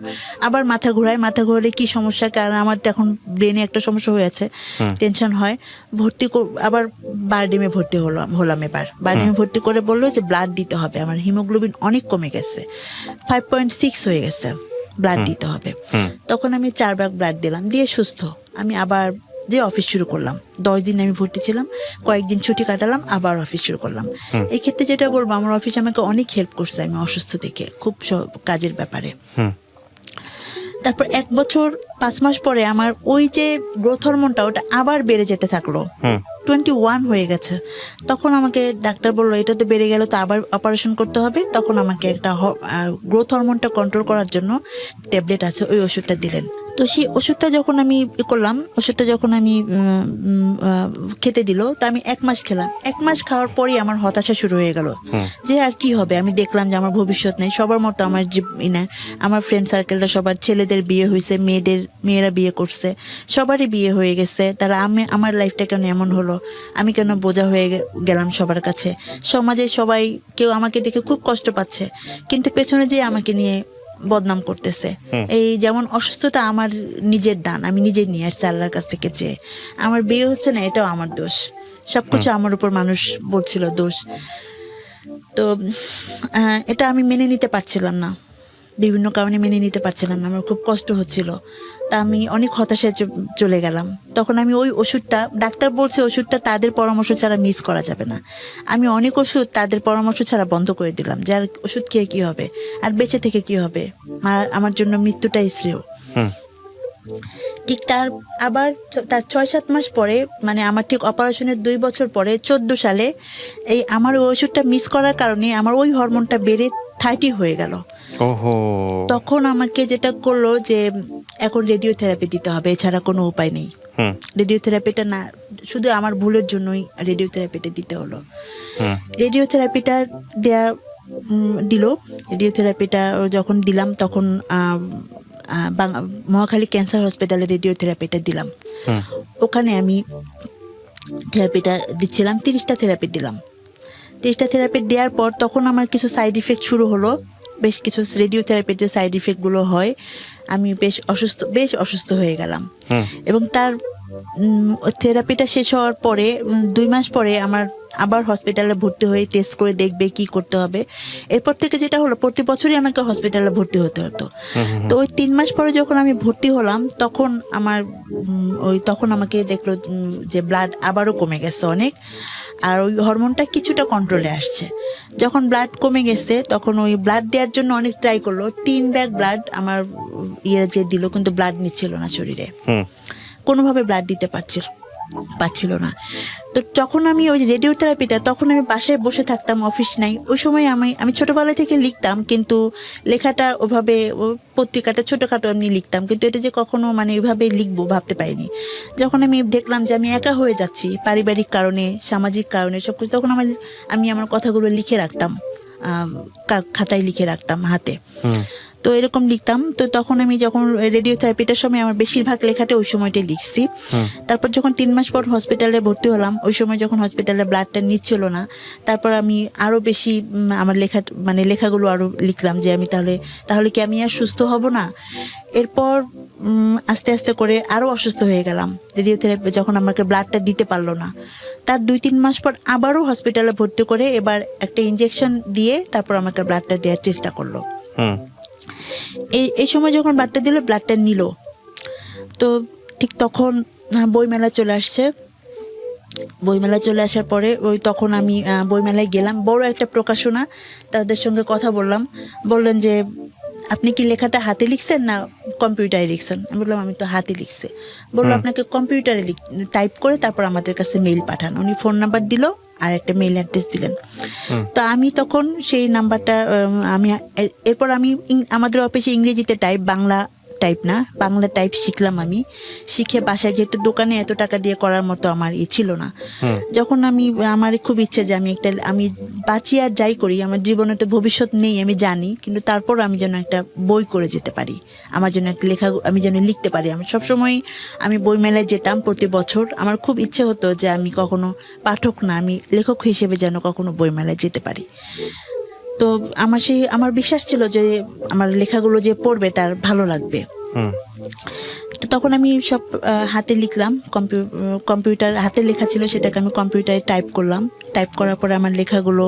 A: আবার মাথা ঘোরালে কি সমস্যা, কারণ আমার তো এখন ব্রেনে একটা সমস্যা হয়ে আছে, টেনশন হয়। আবার বারডিমে ভর্তি হলাম। এবার বারডিমে ভর্তি করে বললো যে ব্লাড দিতে হবে, আমার হিমোগ্লোবিন অনেক কমে গেছে, 5.6 হয়ে গেছে, ব্লাড দিতে হবে। তখন আমি 4 ভাগ ব্লাড দিলাম, দিয়ে সুস্থ আমি আবার যে অফিস শুরু করলাম। 10 দিন আমি ভর্তি ছিলাম, কয়েকদিন ছুটি কাটালাম, আবার অফিস শুরু করলাম। এই ক্ষেত্রে যেটা বলবো, আমার অফিস আমাকে অনেক হেল্প করছে আমি অসুস্থ থেকে, খুব কাজের ব্যাপারে। তারপর 1 বছর 5 মাস পরে আমার ওই যে গ্রোথ হরমোনটা ওটা আবার বেড়ে যেতে থাকলো, 21 হয়ে গেছে। তখন আমাকে ডাক্তার বললো এটা তো বেড়ে গেল, তো আবার অপারেশন করতে হবে। তখন আমাকে একটা গ্রোথ হরমোনটা কন্ট্রোল করার জন্য ট্যাবলেট আছে, ওই ওষুধটা দিলেন। তো সেই ওষুধটা যখন আমি খেতে দিল, তো আমি 1 মাস খেলাম। 1 মাস খাওয়ার পরই আমার হতাশা শুরু হয়ে গেল যে আর কি হবে। আমি দেখলাম যে আমার ভবিষ্যৎ নেই, সবার মতো আমার ফ্রেন্ড সার্কেলটা সবার ছেলেদের বিয়ে হয়েছে, মেয়েরা বিয়ে করছে, সবারই বিয়ে হয়ে গেছে। তারা আমার লাইফটা কেন এমন হলো, আমি কেন বোঝা হয়ে গেলাম সবার কাছে। সমাজে সবাই কেউ আমাকে দেখে খুব কষ্ট পাচ্ছে, কিন্তু পেছনে যে আমাকে নিয়ে বদনাম করতেছে। এই যেমন অসুস্থতা আমার নিজের দান, আমি নিজে নিয়ে আসছি আল্লাহর কাছ থেকে চেয়ে। আমার বিয়ে হচ্ছে না, এটাও আমার দোষ, সবকিছু আমার উপর মানুষ বলছিল দোষ। তো এটা আমি মেনে নিতে পারছিলাম না, বিভিন্ন কারণে মেনে নিতে পারছিলাম না, আমার খুব কষ্ট হচ্ছিল। তা আমি অনেক হতাশায় চলে গেলাম। তখন আমি ওই ওষুধটা, ডাক্তার বলছে ওষুধটা তাদের পরামর্শ ছাড়া মিস করা যাবে না। আমি অনেক ওষুধ তাদের পরামর্শ ছাড়া বন্ধ করে দিলাম, যে আর ওষুধ খেয়ে কি হবে, আর বেঁচে থেকে কি হবে, আমার জন্য মৃত্যুটাই শ্রেয়। ঠিক তার 6-7 মাস পরে, মানে আমার ঠিক অপারেশনের 2 বছর পরে 14 সালে এই আমার ওই ওষুধটা মিস করার কারণে আমার ওই হরমোনটা বেড়ে 30 হয়ে গেল। তখন আমাকে যেটা করলো যে এখন রেডিওথেরাপি দিতে হবে, এছাড়া কোনো উপায় নেই। রেডিওথেরাপিটা না, শুধু আমার ভুলের জন্যই রেডিওথেরাপিটা দিতে হলো। রেডিওথেরাপিটা রেডিওথেরাপিটা যখন দিলাম, তখন মহাখালী ক্যান্সার হসপিটালে রেডিওথেরাপিটা দিলাম। ওখানে আমি থেরাপিটা দিচ্ছিলাম, 30টা থেরাপি দিলাম। 30টা থেরাপি দেওয়ার পর তখন আমার কিছু সাইড ইফেক্ট শুরু হলো, বেশ কিছু রেডিওথেরাপির যে সাইড ইফেক্টগুলো হয়, আমি বেশ অসুস্থ হয়ে গেলাম। এবং তার থেরাপিটা শেষ হওয়ার পরে 2 মাস পরে আমার আবার হসপিটালে ভর্তি হয়ে টেস্ট করে দেখবে কি করতে হবে। এরপর থেকে যেটা হলো, প্রতি বছরই আমাকে হসপিটালে ভর্তি হতে হতো। তো ওই 3 মাস পরে যখন আমি ভর্তি হলাম, তখন আমাকে দেখলো যে ব্লাড আবারও কমে গেছে অনেক, আর ওই হরমোনটা কিছুটা কন্ট্রোলে আসছে। যখন ব্লাড কমে গেছে, তখন ওই ব্লাড দেওয়ার জন্য অনেক ট্রাই করলো। 3 ব্যাগ ব্লাড আমার যে দিল, কিন্তু ব্লাড নিচ্ছিল না শরীরে, কোনোভাবে ব্লাড দিতে পারছিল না। তো যখন আমি ওই রেডিওথেরাপিটা, তখন আমি বাসায় বসে থাকতাম, অফিস নাই। ওই সময় আমি ছোটবেলা থেকে লিখতাম, কিন্তু লেখাটা ওভাবে পত্রিকাটা ছোটখাটো এমনি লিখতাম, কিন্তু এটা যে কখনো মানে ওইভাবে লিখবো ভাবতে পারিনি। যখন আমি দেখলাম যে আমি একা হয়ে যাচ্ছি পারিবারিক কারণে, সামাজিক কারণে, সবকিছু, তখন আমি আমার কথাগুলো লিখে রাখতাম, খাতায় লিখে রাখতাম হাতে। তো এরকম লিখতাম। তো তখন আমি যখন রেডিওথেরাপিটার সময় আমার বেশিরভাগ লেখাটা ওই সময়টাই লিখছি। তারপর যখন 3 মাস পর হসপিটালে ভর্তি হলাম, ওই সময় যখন হসপিটালে ব্লাডটা নিচ্ছিল না, তারপর আমি আরো বেশি আমার লেখাগুলো আরো লিখলাম যে আমি তাহলে কি আমি আর সুস্থ হব না। এরপর আস্তে আস্তে করে আরো অসুস্থ হয়ে গেলাম। রেডিওথেরাপি যখন আমাকে ব্লাডটা দিতে পারলো না, তার 2-3 মাস পর আবারও হসপিটালে ভর্তি করে এবার একটা ইনজেকশন দিয়ে তারপর আমাকে ব্লাডটা দেওয়ার চেষ্টা করলো। এই সময় যখন ব্লাডটা দিল, ব্লাডটা নিল, তো ঠিক তখন বইমেলা চলে আসছে। বইমেলা চলে আসার পরে তখন আমি বইমেলায় গেলাম, বড় একটা প্রকাশনা, তাদের সঙ্গে কথা বললেন যে আপনি কি লেখাটা হাতে লিখছেন না কম্পিউটারে লিখছেন? আমি বললাম আমি তো হাতে লিখছি। বললো আপনাকে কম্পিউটারে টাইপ করে তারপর আমাদের কাছে মেইল পাঠান। উনি ফোন নাম্বার দিল আর একটা মেইল অ্যাড্রেস দিলেন। তো আমি তখন সেই নাম্বারটা এরপর আমি আমাদের অফিসে ইংরেজিতে টাইপ, বাংলা টাইপ না, বাংলা টাইপ শিখলাম। আমি শিখে বাসায় যেহেতু দোকানে এত টাকা দিয়ে করার মতো আমার ছিল না। যখন আমার খুব ইচ্ছে যে আমি বাঁচি আর যাই করি, আমার জীবনে তো ভবিষ্যৎ নেই আমি জানি, কিন্তু তারপর আমি যেন একটা বই করে যেতে পারি, আমার জন্য একটা লেখা আমি যেন লিখতে পারি। আমি সবসময় বই মেলায় যেতাম প্রতি বছর। আমার খুব ইচ্ছে হতো যে আমি কখনো পাঠক না, আমি লেখক হিসেবে যেন কখনো বই মেলায় যেতে পারি। তো আমার বিশ্বাস ছিল যে আমার লেখাগুলো যে পড়বে তার ভালো লাগবে। তো তখন আমি সব হাতে লিখলাম, কম্পিউটার হাতে লেখা ছিল, সেটাকে আমি কম্পিউটারে টাইপ করলাম। টাইপ করার পরে আমার লেখাগুলো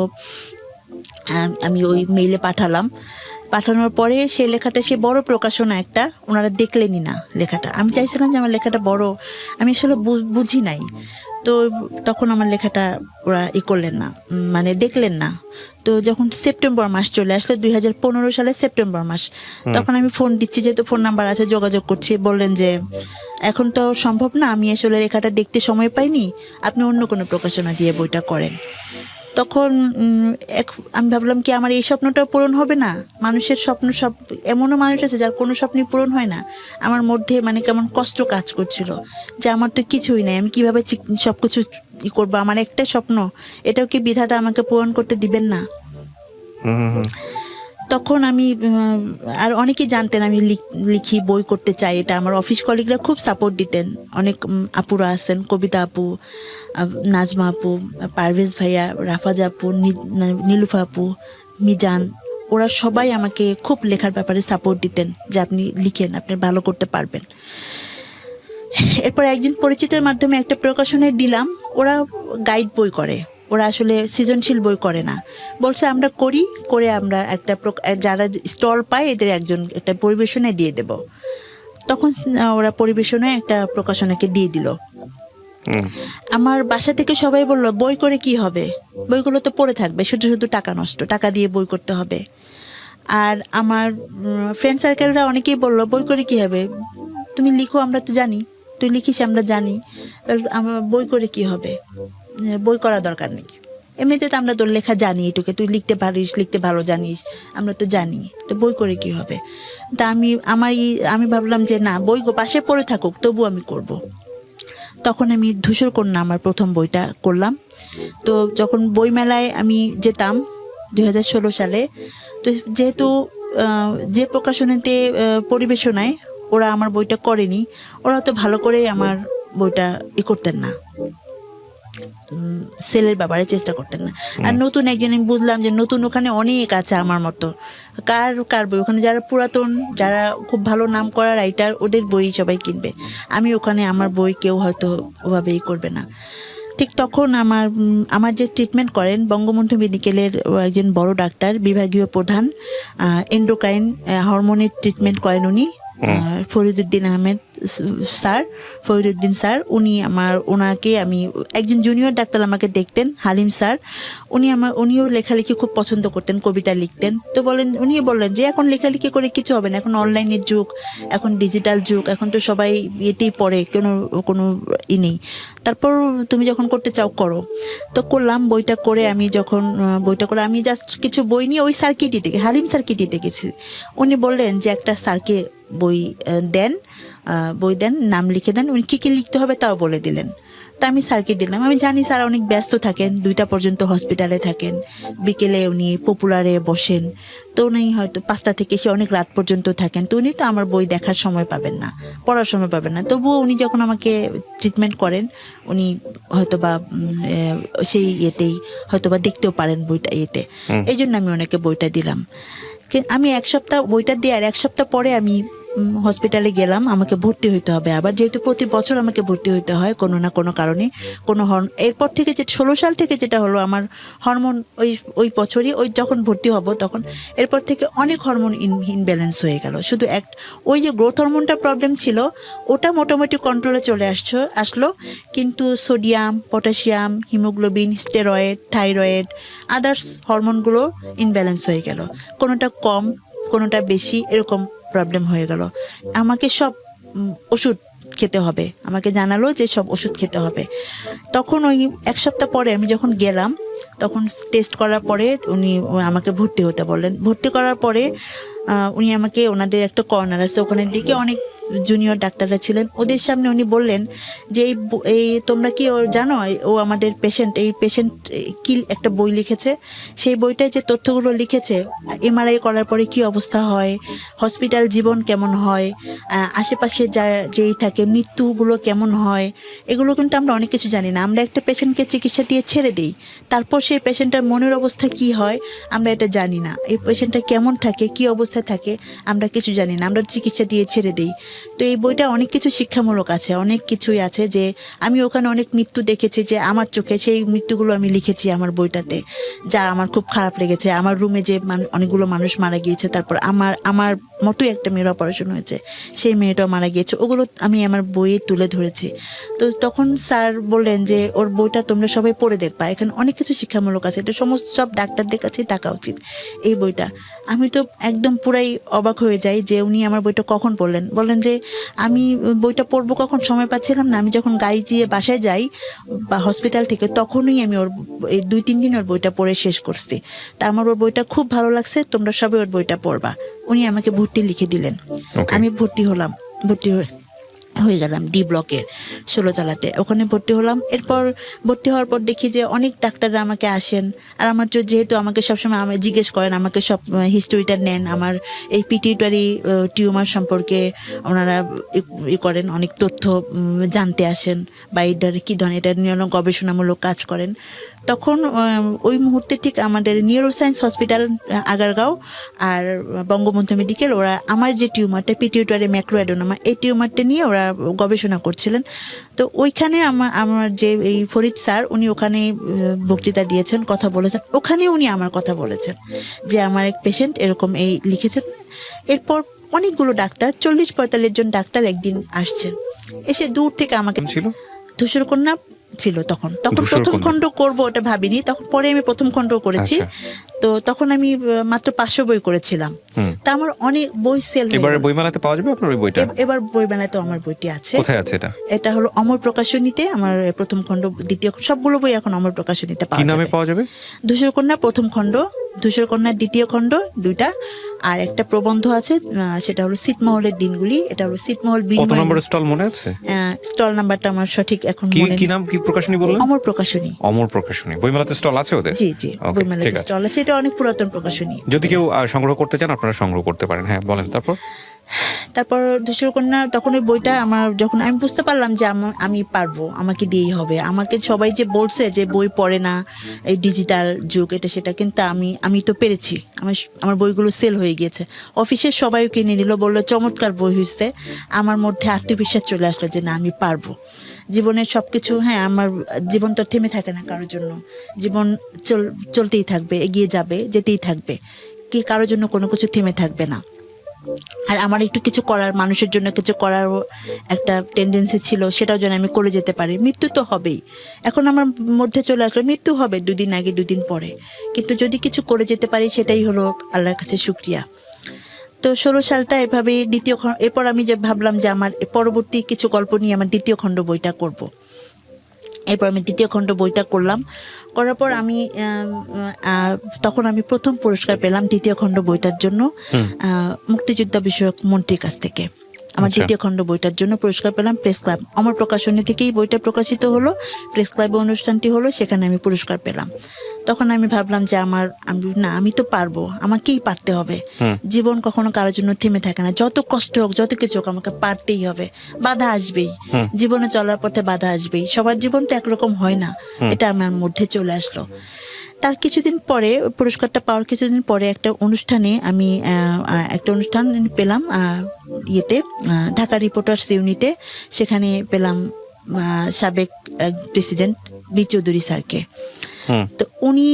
A: আমি ওই মেইলে পাঠালাম। পাঠানোর পরে সেই লেখাটা সে বড় প্রকাশনা একটা, ওনারা দেখলেনই না লেখাটা। আমি চাইছিলাম যে আমার লেখাটা বড়, আমি আসলে বুঝি নাই। তো তখন আমার লেখাটা ওরা করলেন না, দেখলেন না। তো যখন সেপ্টেম্বর মাস চলে আসলো, 2015 সালে সেপ্টেম্বর মাস, তখন আমি ফোন দিচ্ছি, যেহেতু ফোন নাম্বার আছে, যোগাযোগ করছি। বললেন যে এখন তো সম্ভব না, আমি আসলে লেখাটা দেখতে সময় পাইনি, আপনি অন্য কোনো প্রকাশনা দিয়ে বইটা করেন। তখন আমি ভাবলাম কি আমার এই স্বপ্নটাও পূরণ হবে না? মানুষের স্বপ্ন এমনও মানুষ আছে যার কোনো স্বপ্নই পূরণ হয় না। আমার মধ্যে কেমন কষ্ট কাজ করছিল যে আমার তো কিছুই নাই, আমি কিভাবে সব কিছু করবো? আমার একটাই স্বপ্ন, এটাও কি বিধাতা আমাকে পূরণ করতে দিবেন না? তখন আমি আর অনেকেই জানতেন আমি লিখি, বই করতে চাই। এটা আমার অফিস কলিগরা খুব সাপোর্ট দিতেন। অনেক আপুরা আছেন, কবিতা আপু, নাজমা আপু, পারভেজ ভাইয়া, রাফাজা আপু, নীলুফা আপু, মিজান, ওরা সবাই আমাকে খুব লেখার ব্যাপারে সাপোর্ট দিতেন যে আপনি লিখেন, আপনি ভালো করতে পারবেন। এরপর একজন পরিচিতের মাধ্যমে একটা প্রকাশনায় দিলাম। ওরা গাইড বই করে, ওরা আসলে সৃজনশীল বই করে না। বলছে আমরা করে আমরা একটা যারা স্টল পায় এদের একটা পরিবেশনায় দিয়ে দেব। তখন ওরা পরিবেশনায় একটা প্রকাশনাকে দিয়ে দিল। আমার বাসা থেকে সবাই বলল বই করে কি হবে, বইগুলো তো পড়ে থাকবে, শুধু শুধু টাকা নষ্ট, টাকা দিয়ে বই করতে হবে। আর আমার ফ্রেন্ড সার্কেলরা অনেকেই বললো বই করে কি হবে, তুমি লিখো, আমরা তো জানি, তুই লিখিস আমরা জানি, আমার বই করে কি হবে, বই করা দরকার নেই, এমনিতে তো আমরা তোর লেখা জানি, এটুকে তুই লিখতে পারিস, লিখতে ভালো জানিস, আমরা তো জানি, তো বই করে কি হবে। তা আমি ভাবলাম যে না, বই পাশে পড়ে থাকুক, তবু আমি করব। তখন আমি ধূসর কন্যা আমার প্রথম বইটা করলাম। তো যখন বইমেলায় আমি যেতাম 2016 সালে, তো যেহেতু যে প্রকাশনীতে পরিবেশনায় ওরা আমার বইটা করেনি, ওরা তো ভালো করে আমার বইটা করতেন না, সেলের ব্যাপারে চেষ্টা করতেন না। আর নতুন একজন, আমি বুঝলাম যে নতুন ওখানে অনেক আছে আমার মতো, কার বই, ওখানে যারা পুরাতন, যারা খুব ভালো নাম করা রাইটার, ওদের বই সবাই কিনবে। আমি ওখানে আমার বই কেউ হয়তো ওভাবেই করবে না। ঠিক তখন আমার যে ট্রিটমেন্ট করেন বঙ্গবন্ধু মেডিকেলের একজন বড় ডাক্তার, বিভাগীয় প্রধান, এন্ডোক্রাইন হরমোনের ট্রিটমেন্ট করেন উনি, ফরিদুদ্দিন স্যার। ওনাকে আমি একজন জুনিয়র ডাক্তার আমাকে দেখতেন, হালিম স্যার, উনিও লেখালেখি খুব পছন্দ করতেন, কবিতা লিখতেন। তো উনিও বললেন যে এখন লেখালেখি করে কিছু হবে না, এখন অনলাইনের যুগ, এখন ডিজিটাল যুগ, এখন তো সবাই এতেই পড়ে, কোনো নেই, তারপর তুমি যখন করতে চাও করো। তো করলাম, বইটা করে আমি জাস্ট কিছু বই নিয়ে ওই সার্কিটই থেকে, হালিম সার্কিটই গেছি। উনি বললেন যে একটা স্যারকে বই দেন, নাম লিখে দেন, উনি কী লিখতে হবে তাও বলে দিলেন। তা আমি স্যারকে দিলাম। আমি জানি স্যার অনেক ব্যস্ত থাকেন, 2টা পর্যন্ত হসপিটালে থাকেন, বিকেলে উনি পপুলারে বসেন, তো উনি হয়তো 5টা থেকে সে অনেক রাত পর্যন্ত থাকেন, তো উনি তো আমার বই দেখার সময় পাবেন না, পড়ার সময় পাবেন না। তবুও উনি যখন আমাকে ট্রিটমেন্ট করেন, উনি হয়তোবা সেই হয়তোবা দেখতেও পারেন বইটা এই জন্য আমি ওনাকে বইটা দিলাম। আমি 1 সপ্তাহ বইটা দিয়ে আর 1 সপ্তাহ পরে আমি হসপিটালে গেলাম, আমাকে ভর্তি হইতে হবে আবার, যেহেতু প্রতি বছর আমাকে ভর্তি হইতে হয় কোনো না কোনো কারণে, এরপর থেকে 16 সাল থেকে যেটা হলো, আমার হরমোন ওই বছরই যখন ভর্তি হব তখন এরপর থেকে অনেক হরমোন ইনব্যালেন্স হয়ে গেল। শুধু ওই যে গ্রোথ হরমোনটা প্রবলেম ছিল, ওটা মোটামুটি কন্ট্রোলে চলে আসলো, কিন্তু sodium, potassium, haemoglobin, steroid, thyroid, others হরমোনগুলো ইনব্যালেন্স হয়ে গেল, কোনোটা কম, কোনোটা বেশি, এরকম প্রবলেম হয়ে গেল। আমাকে সব ওষুধ খেতে হবে, আমাকে জানালো যে সব ওষুধ খেতে হবে। তখন ওই 1 সপ্তাহ পরে আমি যখন গেলাম, তখন টেস্ট করার পরে উনি আমাকে ভর্তি হতে বললেন। ভর্তি করার পরে উনি আমাকে, ওনাদের একটা কর্নার আছে, ওখানে দিকে অনেক জুনিয়র ডাক্তাররা ছিলেন, ওদের সামনে উনি বললেন যে এই তোমরা কি ও জানো, ও আমাদের পেশেন্ট, এই পেশেন্ট কি একটা বই লিখেছে, সেই বইটায় যে তথ্যগুলো লিখেছে, এমআরআই করার পরে কি অবস্থা হয়, হসপিটাল জীবন কেমন হয়, আশেপাশে যেই থাকে মৃত্যুগুলো কেমন হয়, এগুলো কিন্তু আমরা অনেক কিছু জানি না। আমরা একটা পেশেন্টকে চিকিৎসা দিয়ে ছেড়ে দিই, তারপর সেই পেশেন্টের মনের অবস্থা কি হয় আমরা এটা জানি না। এই পেশেন্টটা কেমন থাকে, কি অবস্থায় থাকে আমরা কিছু জানি না, আমরা চিকিৎসা দিয়ে ছেড়ে দিই। তো এই বইটা অনেক কিছু শিক্ষামূলক আছে, অনেক কিছুই আছে, যে আমি ওখানে অনেক মৃত্যু দেখেছি, যে আমার চোখে সেই মৃত্যুগুলো আমি লিখেছি আমার বইটাতে, যা আমার খুব খারাপ লেগেছে। আমার রুমে যে অনেকগুলো মানুষ মারা গিয়েছে, তারপর আমার মতোই একটা মেয়ের অপারেশন হয়েছে, সেই মেয়েটাও মারা গিয়েছে, ওগুলো আমি আমার বইয়ে তুলে ধরেছি। তো তখন স্যার বললেন যে ওর বইটা তোমরা সবাই পড়ে দেখবা, এখানে অনেক কিছু শিক্ষামূলক আছে, এটা সমস্ত সব ডাক্তারদের কাছেই থাকা উচিত এই বইটা। আমি তো একদম পুরাই অবাক হয়ে যাই যে উনি আমার বইটা কখন পড়লেন। বললেন যে আমি বইটা পড়বো কখন, সময় পাচ্ছিলাম না, আমি যখন গাড়ি দিয়ে বাসায় যাই বা হসপিটাল থেকে, তখনই আমি ওর এই 2-3 দিন ওর বইটা পড়ে শেষ করছি। তা আমার ওর বইটা খুব ভালো লাগছে, তোমরা সবাই ওর বইটা পড়বা। উনি আমাকে ভর্তি লিখে দিলেন। আমি ভর্তি হলাম, ভর্তি হয়ে গেলাম ডি ব্লকের 16 তলাতে, ওখানে ভর্তি হলাম। এরপর ভর্তি হওয়ার পর দেখি যে অনেক ডাক্তাররা আমাকে আসেন, আর আমার যেহেতু আমাকে সবসময় আমাকে জিজ্ঞেস করেন, আমাকে সব হিস্টোরিটা নেন, আমার এই পিটিউটারি টিউমার সম্পর্কে ওনারা করেন, অনেক তথ্য জানতে আসেন, বা এটার কী ধরনের, এটা নিয়ে গবেষণামূলক কাজ করেন। তখন ওই মুহূর্তে ঠিক আমাদের নিউরোসায়েন্স হসপিটাল আগারগাঁও আর বঙ্গবন্ধু মেডিকেল, ওরা আমার যে টিউমারটা পিটিউটারি ম্যাক্রোঅ্যাডেনোমা, এই টিউমারটা নিয়ে ওরা গবেষণা করছিলেন। তো ওইখানে আমার যে এই ফরিদ স্যার, উনি ওখানে বক্তৃতা দিয়েছেন, কথা বলেছেন, ওখানে উনি আমার কথা বলেছেন যে আমার এক পেশেন্ট এরকম এই লিখেছেন। এরপর অনেকগুলো ডাক্তার, 40-45 জন ডাক্তার একদিন আসছেন, এসে দূর থেকে আমাকে, ধূসরকন্যা ছিল তখন প্রথম খণ্ড করব ওটা ভাবিনি, তখন পরে আমি প্রথম খণ্ড করেছি। তো তখন আমি মাত্র 500 বই করেছিলাম। তা আমার অনেক বই সেল হয়ে গেল।
B: এবারে বইমেলাতে পাওয়া যাবে আপনার ওই বইটা?
A: এবার বইমেলাতে আমার বইটি আছে।
B: কোথায় আছে এটা?
A: এটা হলো অমর প্রকাশনীতে, আমার প্রথম খণ্ড, দ্বিতীয়, সবগুলো বই এখন অমর প্রকাশনীতে পাওয়া যাবে।
B: কি নামে পাওয়া যাবে?
A: ধূসরকন্যা প্রথম খণ্ড, ধূসরকন্যার দ্বিতীয় খণ্ড, 2টা, আর একটা প্রবন্ধ আছে, সেটা হলো ছিটমহলের দিনগুলি। এটা হলো ছিটমহল।
B: কত নম্বর স্টল মনে আছে?
A: স্টল নাম্বারটা আমার সঠিক এখন মনে নেই।
B: কি নাম, কি প্রকাশনী বললেন?
A: অমর প্রকাশনী।
B: অমর প্রকাশনী। বইমেলাতে স্টল আছে ওদের?
A: জি জি, বইমেলাতে স্টল আছে, এটা অনেক পুরাতন প্রকাশনী।
B: যদি কেউ সংগ্রহ করতে চান আপনারা সংগ্রহ করতে পারেন। হ্যাঁ বলেন। তারপর
A: ধূসরকন্যা, তখন ওই বইটা আমার, যখন আমি বুঝতে পারলাম যে আমি পারবো, আমাকে দিয়েই হবে। আমাকে সবাই যে বলছে যে বই পড়ে না, এই ডিজিটাল যুগ, এটা সেটা, কিন্তু আমি তো পেরেছি। আমার বইগুলো সেল হয়ে গিয়েছে, অফিসের সবাই কিনে নিল, বললো চমৎকার বই হয়েছে। আমার মধ্যে আত্মবিশ্বাস চলে আসলো যে না, আমি পারবো। জীবনের সব কিছু, হ্যাঁ, আমার জীবন তো থেমে থাকে না কারোর জন্য, জীবন চলতেই থাকবে, এগিয়ে যাবে, যেতেই থাকবে, কি কারোর জন্য কোনো কিছু থেমে থাকবে না। আর আমার একটু কিছু করার, মানুষের জন্য কিছু করারও একটা টেন্ডেন্সি ছিল, সেটাও যেন আমি করে যেতে পারি। মৃত্যু তো হবেই, এখন আমার মধ্যে চলে আসলো, মৃত্যু হবে 2 দিন আগে 2 দিন পরে, কিন্তু যদি কিছু করে যেতে পারি সেটাই হলো আল্লাহর কাছে শুকরিয়া। তো 16 সালটা এভাবেই দ্বিতীয় খণ্ড, এরপর আমি যে ভাবলাম যে আমার পরবর্তী কিছু গল্প নিয়ে আমার দ্বিতীয় খণ্ড বইটা করব। এরপর আমি দ্বিতীয় খণ্ড বইটা করলাম, করার পর আমি তখন আমি প্রথম পুরস্কার পেলাম দ্বিতীয় খণ্ড বইটার জন্য মুক্তিযোদ্ধা বিষয়ক মন্ত্রীর কাছ থেকে। আমার দ্বিতীয় খণ্ড বইটার জন্য পুরস্কার পেলাম প্রেস ক্লাব, আমার প্রকাশনী থেকেই বইটা প্রকাশিত হলো, প্রেস ক্লাবে অনুষ্ঠানটি হলো, সেখানে আমি পুরস্কার পেলাম। তখন আমি ভাবলাম যে আমি তো পারবো, আমাকেই পারতে হবে। জীবন কখনো কারোর জন্য থেমে থাকে না, যত কষ্ট হোক, যত কিছু হোক, আমাকে পারতেই হবে। বাধা আসবেই, জীবনে চলার পথে বাধা আসবেই, সবার জীবন তো একরকম হয় না, এটা আমার মধ্যে চলে আসলো। তার কিছুদিন পরে, পুরস্কারটা পাওয়ার কিছুদিন পরে একটা অনুষ্ঠানে আমি একটা অনুষ্ঠান পেলাম ঢাকা রিপোর্টার্স ইউনিটে, সেখানে পেলাম সাবেক প্রেসিডেন্ট বি চৌধুরী স্যারকে। তো উনি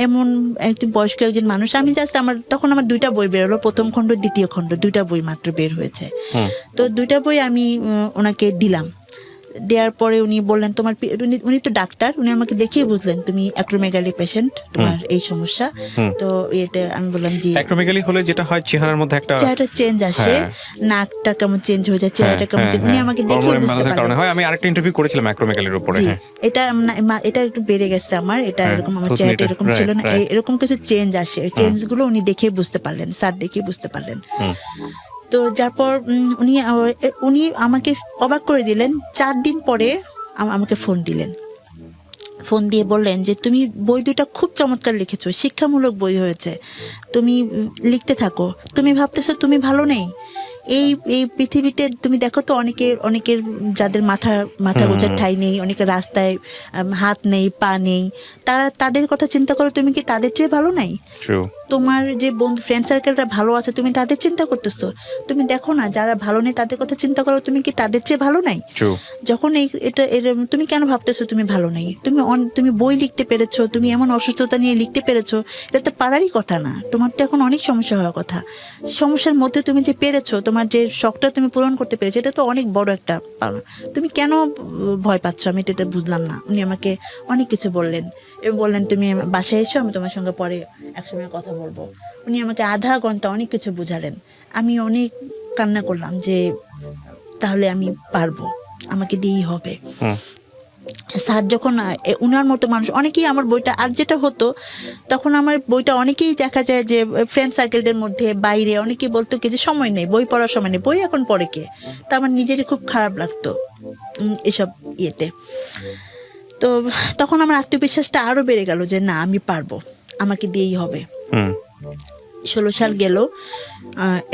A: এমন একজন বয়স্ক একজন মানুষ, আমি জাস্ট তখন আমার 2টা বই বেরোলো, প্রথম খণ্ড দ্বিতীয় খণ্ড, 2টা বই মাত্র বের হয়েছে। তো 2টা বই আমি ওনাকে দিলাম, দেওয়ার পরে উনি বললেন তোমার উনি তো ডাক্তার, উনি আমাকে দেখেই বুঝলেন তুমি অ্যাক্রোমেগালি পেশেন্ট, তোমার এই সমস্যা। তো এতে আমি বললাম জি।
B: অ্যাক্রোমেগালি হলে যেটা হয় চেহারার মধ্যে একটা
A: চেহারাটা চেঞ্জ আসে, নাকটা কেমন চেঞ্জ হয়ে যায়, চেহারাটা কেমন চেঞ্জ, উনি আমাকে দেখেই বুঝতে পারলেন।
B: হয় আমি আরেকটা ইন্টারভিউ করেছিলাম অ্যাক্রোমেগালির উপরে।
A: এটা একটু বেড়ে গেছে আমার, এটা এরকম আমার চেহারাটা এরকম ছিল না, এরকম কিছু চেঞ্জ আসে, চেঞ্জ গুলো উনি দেখেই বুঝতে পারলেন, স্যার দেখেই বুঝতে পারলেন। তো যার পর উনি আমাকে অবাক করে দিলেন। 4 দিন পরে আমাকে ফোন দিলেন, ফোন দিয়ে বললেন যে তুমি বই দুটা খুব চমৎকার লিখেছো, শিক্ষামূলক বই হয়েছে, তুমি লিখতে থাকো। তুমি ভাবতেছো তুমি ভালো নেই, এই পৃথিবীতে তুমি দেখো তো অনেকের যাদের মাথা গোজার ঠাঁই নেই, অনেকের রাস্তায় হাত নেই, পা নেই, তাদের কথা চিন্তা করো, তুমি কি তাদের চেয়ে ভালো নাই? তোমার যে বন্ধু ফ্রেন্ড সার্কেলটা ভালো আছে, তুমি তাদের চিন্তা করতেছো? তুমি দেখো না যারা ভালো নেই তাদের কথা চিন্তা করো, তুমি কি তাদের চেয়ে ভালো নাই? যখন তুমি কেন ভাবতেছো তুমি ভালো নেই? তুমি বই লিখতে পেরেছো, তুমি এমন অসুস্থতা নিয়ে লিখতে পেরেছো, এটা তো পারারই কথা না। তোমার তো এখন অনেক সমস্যা হওয়ার কথা, সমস্যার মধ্যে তুমি যে পেরেছো, তোমার যে শখটা তুমি পূরণ করতে পেরেছো, এটা তো অনেক বড় একটা পাওনা। তুমি কেন ভয় পাচ্ছ? আমি এটা বুঝলাম না। উনি আমাকে অনেক কিছু বললেন এবং বললেন তুমি বাসায় এসো, আমি তোমার সঙ্গে পরে একসময় কথা বলবো। উনি আমাকে আধা ঘন্টা অনেক কিছু বুঝালেন। আমি অনেক কান্না করলাম যে তাহলে আমি পারবো, আমাকে দিয়েই হবে। স্যার যখন উনার মতো মানুষ অনেকেই আমার বইটা, আর যেটা হতো তখন আমার বইটা অনেকেই দেখা যায় যে ফ্রেন্ড সার্কেলদের মধ্যে বাইরে অনেকেই বলতো কি যে সময় নেই, বই পড়ার সময় নেই, বই এখন পড়ে কে? তা আমার নিজেরই খুব খারাপ লাগতো এসব ইয়েতে। তো তখন আমার আত্মবিশ্বাসটা আরো বেড়ে গেল যে না আমি পারবো, আমাকে দিয়েই হবে। 16 সাল গেল,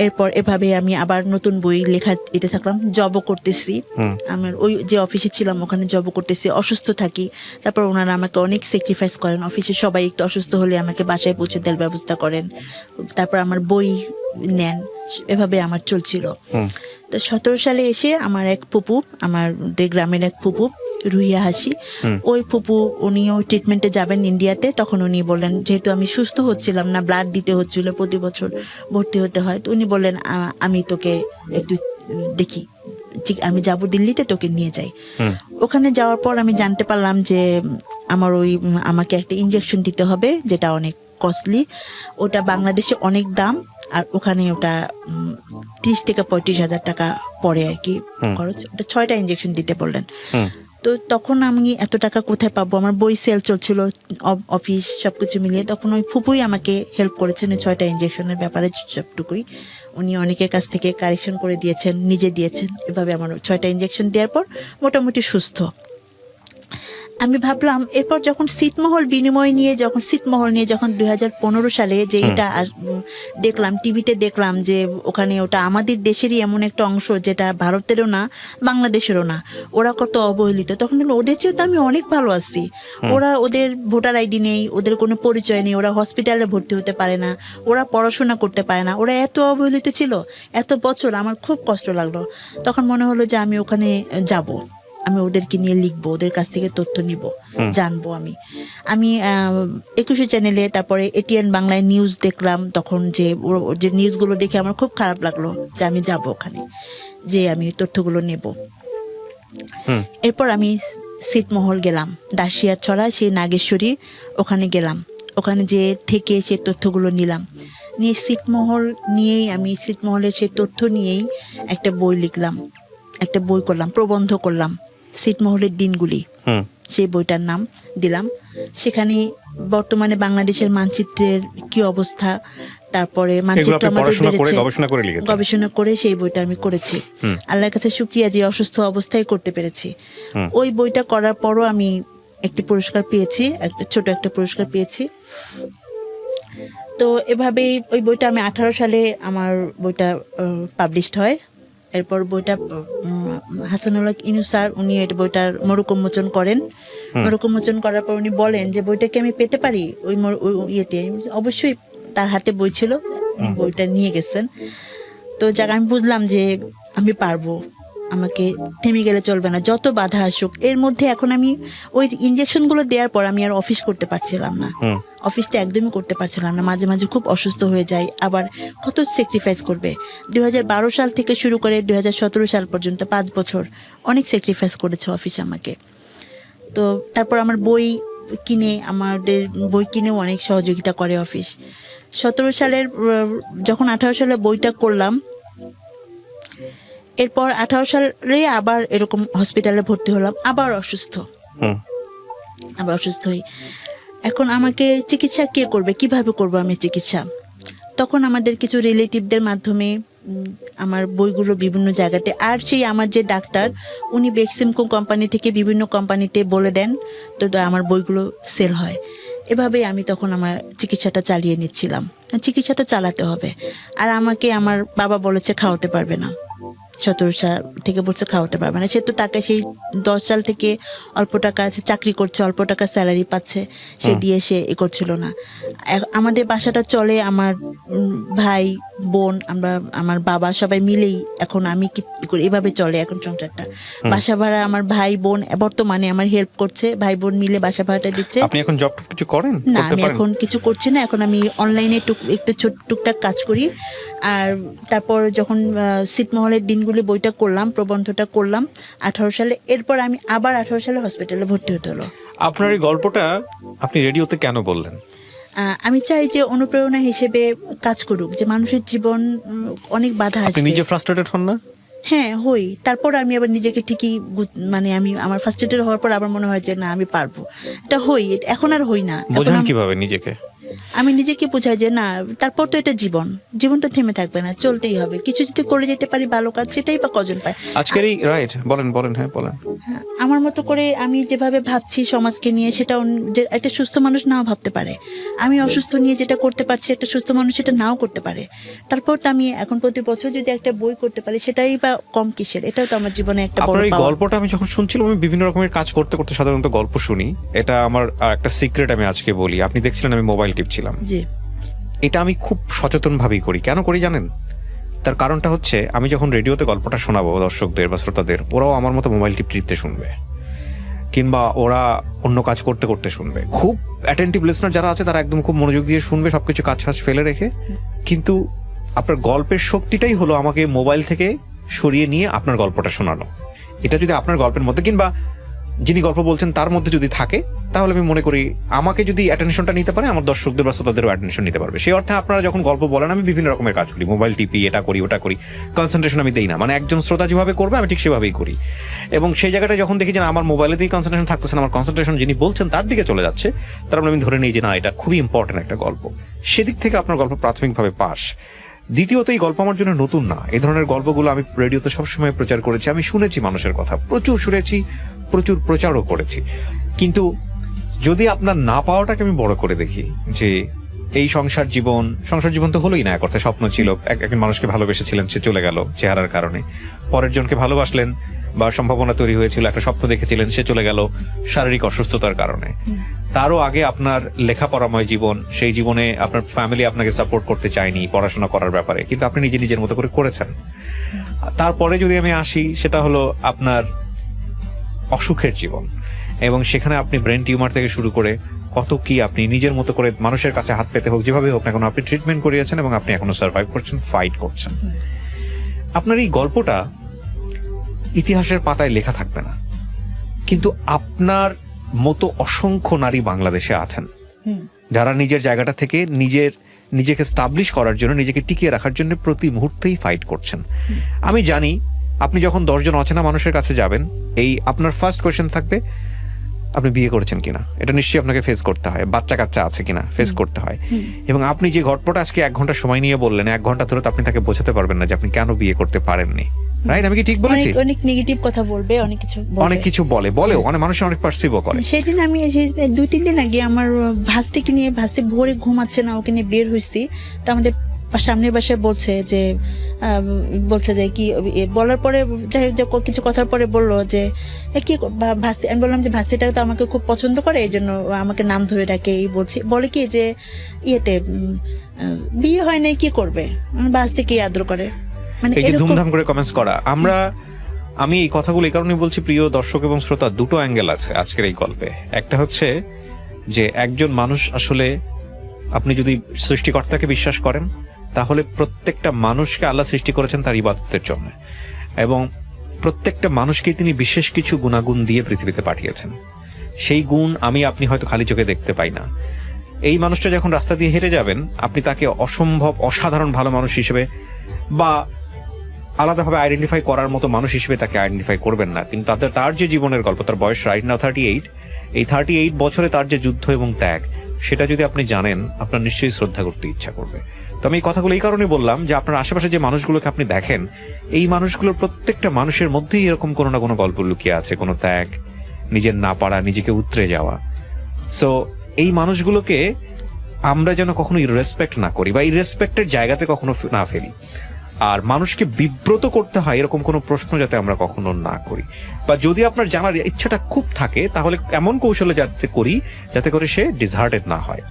A: এরপর এভাবে আমি আবার নতুন বই লেখা এতে থাকলাম, জবও করতেছি। আমার ওই যে অফিসে ছিলাম ওখানে জবও করতেছি, অসুস্থ থাকি। তারপর ওনারা আমাকে অনেক স্যাক্রিফাইস করেন, অফিসে সবাই একটু অসুস্থ হলে আমাকে বাসায় পৌঁছে দেওয়ার ব্যবস্থা করেন, তারপর আমার বই নেন, এভাবে আমার চলছিল। তো 17 সালে এসে আমার এক ফুপু, আমাদের গ্রামের এক ফুপু রুহিয়া হাসি, ওই ফুপু উনিও ট্রিটমেন্টে যাবেন ইন্ডিয়াতে। তখন উনি বললেন, যেহেতু আমি সুস্থ হচ্ছিলাম না, ব্লাড দিতে হচ্ছিল, প্রতি বছর ভর্তি হতে হয়, তো উনি বললেন আমি তোকে একটু দেখি, ঠিক আমি যাব দিল্লিতে, তোকে নিয়ে যাই। ওখানে যাওয়ার পর আমি জানতে পারলাম যে আমাকে একটা ইনজেকশন দিতে হবে, যেটা অনেক কস্টলি, ওটা বাংলাদেশে অনেক দাম, আর ওখানে ওটা 30 থেকে 35 হাজার টাকা পড়ে আর কি খরচ। ওটা 6টা ইনজেকশন দিতে বললেন। তো তখন আমি এত টাকা কোথায় পাবো? আমার বই সেল চলছিল, অফিস সবকিছু মিলিয়ে। তখন ওই ফুপুই আমাকে হেল্প করেছেন ওই 6টা ইনজেকশনের ব্যাপারে, সবটুকুই উনি অনেকের কাছ থেকে কারেকশন করে দিয়েছেন, নিজে দিয়েছেন। এভাবে আমার 6টা ইনজেকশন দেওয়ার পর মোটামুটি সুস্থ। আমি ভাবলাম এরপর যখন ছিটমহল নিয়ে যখন 2015 সালে যে এটা দেখলাম টিভিতে, দেখলাম যে ওখানে ওটা আমাদের দেশেরই এমন একটা অংশ যেটা ভারতেরও না, বাংলাদেশেরও না, ওরা কত অবহেলিত। তখন ওদের চেয়ে তো আমি অনেক ভালো আছি। ওদের ভোটার আইডি নেই, ওদের কোনো পরিচয় নেই, ওরা হসপিটালে ভর্তি হতে পারে না, ওরা পড়াশোনা করতে পারে না, ওরা এত অবহেলিত ছিল এত বছর। আমার খুব কষ্ট লাগলো। তখন মনে হলো যে আমি ওখানে যাব, আমি ওদেরকে নিয়ে লিখবো, ওদের কাছ থেকে তথ্য নিব, জানবো। আমি 21 চ্যানেলে, তারপরে এটিএন বাংলায় নিউজ দেখলাম। তখন যে নিউজগুলো দেখে আমার খুব খারাপ লাগলো যে আমি যাব ওখানে, যে আমি তথ্যগুলো নেব। এরপর আমি ছিটমহল গেলাম, দাসিয়া ছড়া, সেই নাগেশ্বরী, ওখানে গেলাম। ওখানে যে থেকে সে তথ্যগুলো নিলাম, নিয়ে ছিটমহলের সেই তথ্য নিয়েই একটা বই লিখলাম, একটা বই করলাম, প্রবন্ধ করলাম, ছিটমহলের দিনগুলি, সেই বইটার নাম দিলাম। সেখানে বর্তমানে বাংলাদেশের মানচিত্রের কি অবস্থা, তারপরে মানচিত্র আমাদের বেড়েছে, গবেষণা করে সেই বইটা আমি করেছি। আল্লাহর কাছে শুকরিয়া যে অসুস্থ অবস্থায় করতে পেরেছি। ওই বইটা করার পরও আমি একটি পুরস্কার পেয়েছি, ছোট একটা পুরস্কার পেয়েছি। তো এভাবেই ওই বইটা আমি 18 সালে আমার বইটা পাবলিশড হয়। এরপর বইটা হাসানুল হক ইনু স্যার, উনি বইটার মরুকোন্মোচন করেন। মরুকোন্মোচন করার পর উনি বলেন যে বইটাকে আমি পেতে পারি ওই ইয়েতে? অবশ্যই, তার হাতে বই ছিল, বইটা নিয়ে গেছেন। তো যাক আমি বুঝলাম যে আমি পারবো, আমাকে থেমে গেলে চলবে না, যত বাধা আসুক। এর মধ্যে এখন আমি ওই ইনজেকশনগুলো দেওয়ার পর আমি আর অফিস করতে পারছিলাম না, অফিসটা একদমই করতে পারছিলাম না। মাঝে মাঝে খুব অসুস্থ হয়ে যায়, আবার কত স্যাক্রিফাইস করবে। 2012 সাল থেকে শুরু করে 2017 সাল পর্যন্ত 5 বছর অনেক স্যাক্রিফাইস করেছে অফিস আমাকে। তো তারপর আমার বই কিনেও অনেক সহযোগিতা করে অফিস। 17 সালের যখন 18 সালে বইটা করলাম, এরপর 18 সালে আবার এরকম হসপিটালে ভর্তি হলাম, আবার অসুস্থ হই। এখন আমাকে চিকিৎসা কে করবে, কিভাবে করব আমি চিকিৎসা? তখন আমাদের কিছু রিলেটিভদের মাধ্যমে আমার বইগুলো বিভিন্ন জায়গাতে, আর সেই আমার যে ডাক্তার উনি বেক্সিমকো কোম্পানি থেকে বিভিন্ন কোম্পানিতে বলে দেন, তো আমার বইগুলো সেল হয়। এভাবেই আমি তখন আমার চিকিৎসাটা চালিয়ে নিচ্ছিলাম। চিকিৎসাটা চালাতে হবে। আর আমাকে আমার বাবা বলেছে খাওয়াতে পারবে না, 17 সাল থেকে বলছে খাওয়াতে পারবে না। সে তো তাকে সেই 10 সাল থেকে অল্প টাকা চাকরি করছে, অল্প টাকা স্যালারি পাচ্ছে, সে দিয়ে সে করছিল না। আমাদের বাসাটা চলে আমার ভাই বোন, আমার বাবা সবাই মিলেই এখন আমি কি করি, এভাবে চলে এখন সংসারটা। বাসা ভাড়া আমার ভাই বোন বর্তমানে আমার হেল্প করছে, ভাই বোন মিলে বাসা ভাড়াটা দিচ্ছে।
B: আপনি এখন জব কিছু করেন?
A: না, আমি এখন কিছু করছি না। এখন আমি অনলাইনে একটু টুকটাক কাজ করি। আর তারপর যখন ছিটমহলের দিনগুলি বইটা করলাম, প্রবন্ধটা করলাম 18 সালে, এরপর আমি আবার 18 সালে হসপিটালে ভর্তি হতে হলো।
B: আপনার এই গল্পটা আপনি রেডিওতে কেন বললেন?
A: আমি চাই যে অনুপ্রেরণা হিসেবে কাজ করুক, যে মানুষের জীবন অনেক বাধা আসবে।
B: আপনি নিজে ফ্রাস্ট্রেটেড হন না?
A: হ্যাঁ, হই। তারপর আমি আবার নিজেকে ঠিকই আমি আমার ফ্রাস্ট্রেটেড হওয়ার পর আবার মনে হয় যে না, আমি পারবো, এটা হই। এখন আর হই না।
B: বোঝেন কিভাবে নিজেকে?
A: আমি নিজেকে বোঝাই যে না, তারপর তো এটা জীবন তো থেমে থাকবে না, চলতেই হবে। কিছু যদি করে যেতে পারি ভালো কাজ, সেটাই বা কজন পায়
B: আজকের এই রাইট। বলেন। হ্যাঁ, বলেন।
A: আমার মতো করে আমি যেভাবে ভাবছি সমাজকে নিয়ে, সেটা একটা সুস্থ মানুষ নাও ভাবতে পারে। আমি অসুস্থ নিয়ে যেটা করতে পারছি, একটা সুস্থ মানুষ সেটা নাও করতে পারে। তারপর তো আমি এখন প্রতি বছর যদি একটা বই করতে পারি, সেটাই বা কম কিসের? এটাও তো আমার জীবনে একটা বড় পাওয়া।
B: এই গল্পটা আমি যখন শুনছিলাম, আমি বিভিন্ন রকমের কাজ করতে করতে সাধারণত গল্প শুনি। এটা আমার একটা সিক্রেট আমি আজকে বলি। আপনি দেখছিলেন আমি মোবাইল টিপছিলাম।
A: জি।
B: এটা আমি খুব সচেতন ভাবেই করি। কেন করি জানেন? তার কারণটা হচ্ছে, আমি যখন রেডিওতে গল্পটা শোনাবো দর্শকদের বা শ্রোতাদের, ওরাও আমার মতো মোবাইল টিপতে শুনবে, কিংবা ওরা অন্য কাজ করতে করতে শুনবে। খুব অ্যাটেন্টিভ লিসনার যারা আছে তারা একদম খুব মনোযোগ দিয়ে শুনবে, সবকিছু কাজ ফেলে রেখে। কিন্তু আপনার গল্পের শক্তিটাই হলো আমাকে মোবাইল থেকে সরিয়ে নিয়ে আপনার গল্পটা শোনানো। এটা যদি আপনার গল্পের মধ্যে কিংবা যিনি গল্প বলছেন তার মধ্যে যদি থাকে, তাহলে আমি মনে করি আমাকে যদি অ্যাটেনশনটা নিতে পারে, আমার দর্শকদের বা শ্রোতাদেরও অ্যাটেনশন নিতে পারবে। সেই অর্থে আপনারা যখন গল্প বলেন, আমি বিভিন্ন রকমের কাজ করি, মোবাইল টিপি, এটা করি ওটা করি, কনসেন্ট্রেশন আমি দেই না। মানে একজন শ্রোতা যেভাবে করবে আমি ঠিক সেভাবেই করি। এবং সেই জায়গাটা যখন দেখি যে আমার মোবাইলেতেই কনসেন্ট্রেশন থাকতেছে না, আমার কনসেন্ট্রেশন যিনি বলছেন তার দিকে চলে যাচ্ছে, তারপর আমি ধরে নিই যে না, এটা খুবই ইম্পর্টেন্ট একটা গল্প। সেদিক থেকে আপনার গল্প প্রাথমিকভাবে পাস। দ্বিতীয়ত, এই গল্প আমার জন্য নতুন না। এই ধরনের গল্পগুলো আমি রেডিওতে সবসময় প্রচার করেছি, আমি শুনেছি মানুষের কথা, প্রচুর শুনেছি, প্রচুর প্রচারও করেছি। কিন্তু যদি আপনার না পাওয়াটাকে আমি বড় করে দেখি, যে এই সংসার জীবন তো হলোই না, এক অর্থে স্বপ্ন ছিল। একজন মানুষকে ভালোবেসেছিলেন, সে চলে গেল চেহারার কারণে। পরের জনকে ভালোবাসলেন বা সম্ভাবনা তৈরি হয়েছিল, একটা স্বপ্ন দেখেছিলেন, সে চলে গেল শারীরিক অসুস্থতার কারণে। তারও আগে আপনার লেখাপড়াময় জীবন, সেই জীবনে আপনার ফ্যামিলি আপনাকে সাপোর্ট করতে চায়নি পড়াশোনা করার ব্যাপারে, কিন্তু আপনি নিজের মতো করে করেছেন। তারপরে যদি আমি আসি, সেটা হলো আপনার অসুখের জীবন, এবং সেখানে আপনি ব্রেন টিউমার থেকে শুরু করে কত কি আপনি নিজের মতো করে মানুষের কাছে হাত পেতে হোক, যেভাবে হোক না কেন, আপনি ট্রিটমেন্ট করিয়েছেন এবং আপনি এখনো সার্ভাইভ করছেন, ফাইট করছেন। আপনার এই গল্পটা ইতিহাসের পাতায় লেখা থাকবে না, কিন্তু আপনার মতো অসংখ্য নারী বাংলাদেশে আছেন যারা নিজের জায়গাটা থেকে নিজেকে স্টাবলিশ করার জন্য, নিজেকে টিকিয়ে রাখার জন্য প্রতি মুহূর্তেই ফাইট করছেন। আমি জানি আপনি যখন 10 জন অচেনা মানুষের কাছে যাবেন, এই আপনার ফার্স্ট কোয়েশ্চেন থাকবে আপনি বিয়ে করেছেন কিনা। এটা নিশ্চয়ই আপনাকে ফেস করতে হয়। বাচ্চা কাচ্চা আছে কিনা ফেস করতে হয়। এবং আপনি যে গল্পটা আজকে 1 ঘন্টা সময় নিয়ে বললেন, 1 ঘন্টা ধরে তো আপনি তাকে বোঝাতে পারবেন না যে আপনি কেন বিয়ে করতে পারেননি। রাইট? আমি কি ঠিক বলেছি?
A: অনেক নেগেটিভ কথা বলবে, অনেক কিছু বলেও অনেক
B: মানুষ অনেক পারসিভও করে।
A: সেদিন আমি 2-3 দিন আগে আমার ভাস্তিকে নিয়ে, ভাস্তি ভোরে ঘুমাচ্ছে না, ওকে নিয়ে বের হয়েছি। তো আমাদের সামনের বাসায় বলছে যে কি বলার পরে, যাই হোক কিছু কথার পরে বললো যে কি ভাস্তি। আমি বললাম যে ভাস্তিটা তো আমাকে খুব পছন্দ করে, এই জন্য আমাকে নাম ধরে ডাকে। বলে কি যে বিয়ে হয় নাই, কি করবে, ভাস্তি কি আদর করে।
B: এই যে ধুমধাম করে কমেন্টস করা, আমরা আমি এই কথাগুলো এই কারণে বলছি, প্রিয় দর্শক এবং শ্রোতা, দুটো অ্যাঙ্গেল আছে আজকের এই গল্পে। একটা হচ্ছে যে একজন মানুষ আসলে, আপনি যদি সৃষ্টিকর্তাকে বিশ্বাস করেন তাহলে প্রত্যেকটা মানুষকে আল্লাহ সৃষ্টি করেছেন তার ইবাদতের জন্য, এবং প্রত্যেকটা মানুষকে তিনি বিশেষ কিছু গুণাগুণ দিয়ে পৃথিবীতে পাঠিয়েছেন। সেই গুণ আমি আপনি হয়তো খালি চোখে দেখতে পাই না। এই মানুষটা যখন রাস্তা দিয়ে হেঁটে যাবেন, আপনি তাকে অসম্ভব অসাধারণ ভালো মানুষ হিসেবে বা আলাদাভাবে আইডেন্টিফাই করার মতো মানুষ হিসেবে তাকে আইডেন্টিফাই করবেন না, কিন্তু তার যে জীবনের গল্প, তার বয়স রাইট নাও 38, এই 38 বছরে তার যে যুদ্ধ এবং ত্যাগ, সেটা যদি আপনি জানেন, আপনার নিশ্চয়ই শ্রদ্ধা করতে ইচ্ছা করবে। তো আমি এই কথাগুলো এই কারণে বললাম যে আপনার আশেপাশে যে মানুষগুলোকে আপনি দেখেন, এই মানুষগুলোর প্রত্যেকটা মানুষের মধ্যেই এরকম কোনো না কোনো গল্প লুকিয়ে আছে, কোনো ত্যাগ, নিজের না পারা, নিজেকে উতরে যাওয়া। সো এই মানুষগুলোকে আমরা যেন কখনো ইররেসপেক্ট না করি বা ইররেসপেক্টের জায়গাতে কখনো না ফেলি। আর মানুষকে বিব্রত করতে হয় এরকম কোনো প্রশ্ন যাতে আমরা কখনো না করি, বা যদি আপনার জানার ইচ্ছাটা খুব থাকে তাহলে এমন কৌশলে যাতে করি যাতে করে সে ডিসহার্টেড না হয়।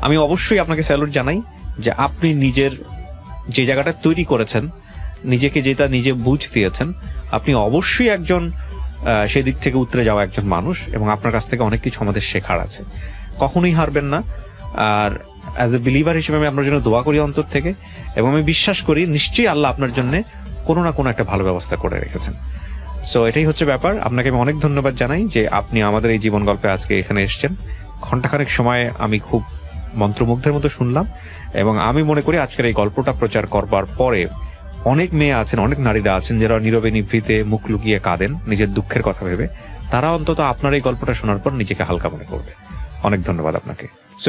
B: আমি অবশ্যই আপনাকে স্যালুট জানাই যে আপনি নিজের যে জায়গাটা তৈরি করেছেন, নিজেকে যেটা নিজে বুঝ দিয়েছেন, আপনি অবশ্যই একজন সেদিক থেকে উতরে যাওয়া একজন মানুষ, এবং আপনার কাছ থেকে অনেক কিছু আমাদের শেখার আছে। কখনোই হারবেন না। আর অ্যাজ এ বিলিভার হিসেবে আমি আপনার জন্য দোয়া করি অন্তর থেকে, এবং আমি বিশ্বাস করি নিশ্চয়ই আল্লাহ আপনার জন্য কোনো না কোনো একটা ভালো ব্যবস্থা করে রেখেছেন। সো এটাই হচ্ছে ব্যাপার। আপনাকে আমি অনেক ধন্যবাদ জানাই যে আপনি আমাদের এই জীবন গল্পে আজকে এখানে এসেছেন। ঘন্টাখানেক সময় আমি খুব মন্ত্রমুগ্ধের মতো শুনলাম, এবং আমি মনে করি আজকের এই গল্পটা প্রচার করবার পরে অনেক মেয়ে আছেন, অনেক নারীরা আছেন যারা নীরবে নিভৃতে মুখ লুকিয়ে কাঁদেন নিজের দুঃখের কথা ভেবে, তারা অন্তত আপনার এই গল্পটা শোনার পর নিজেকে হালকা মনে করবে। অনেক ধন্যবাদ আপনাকে।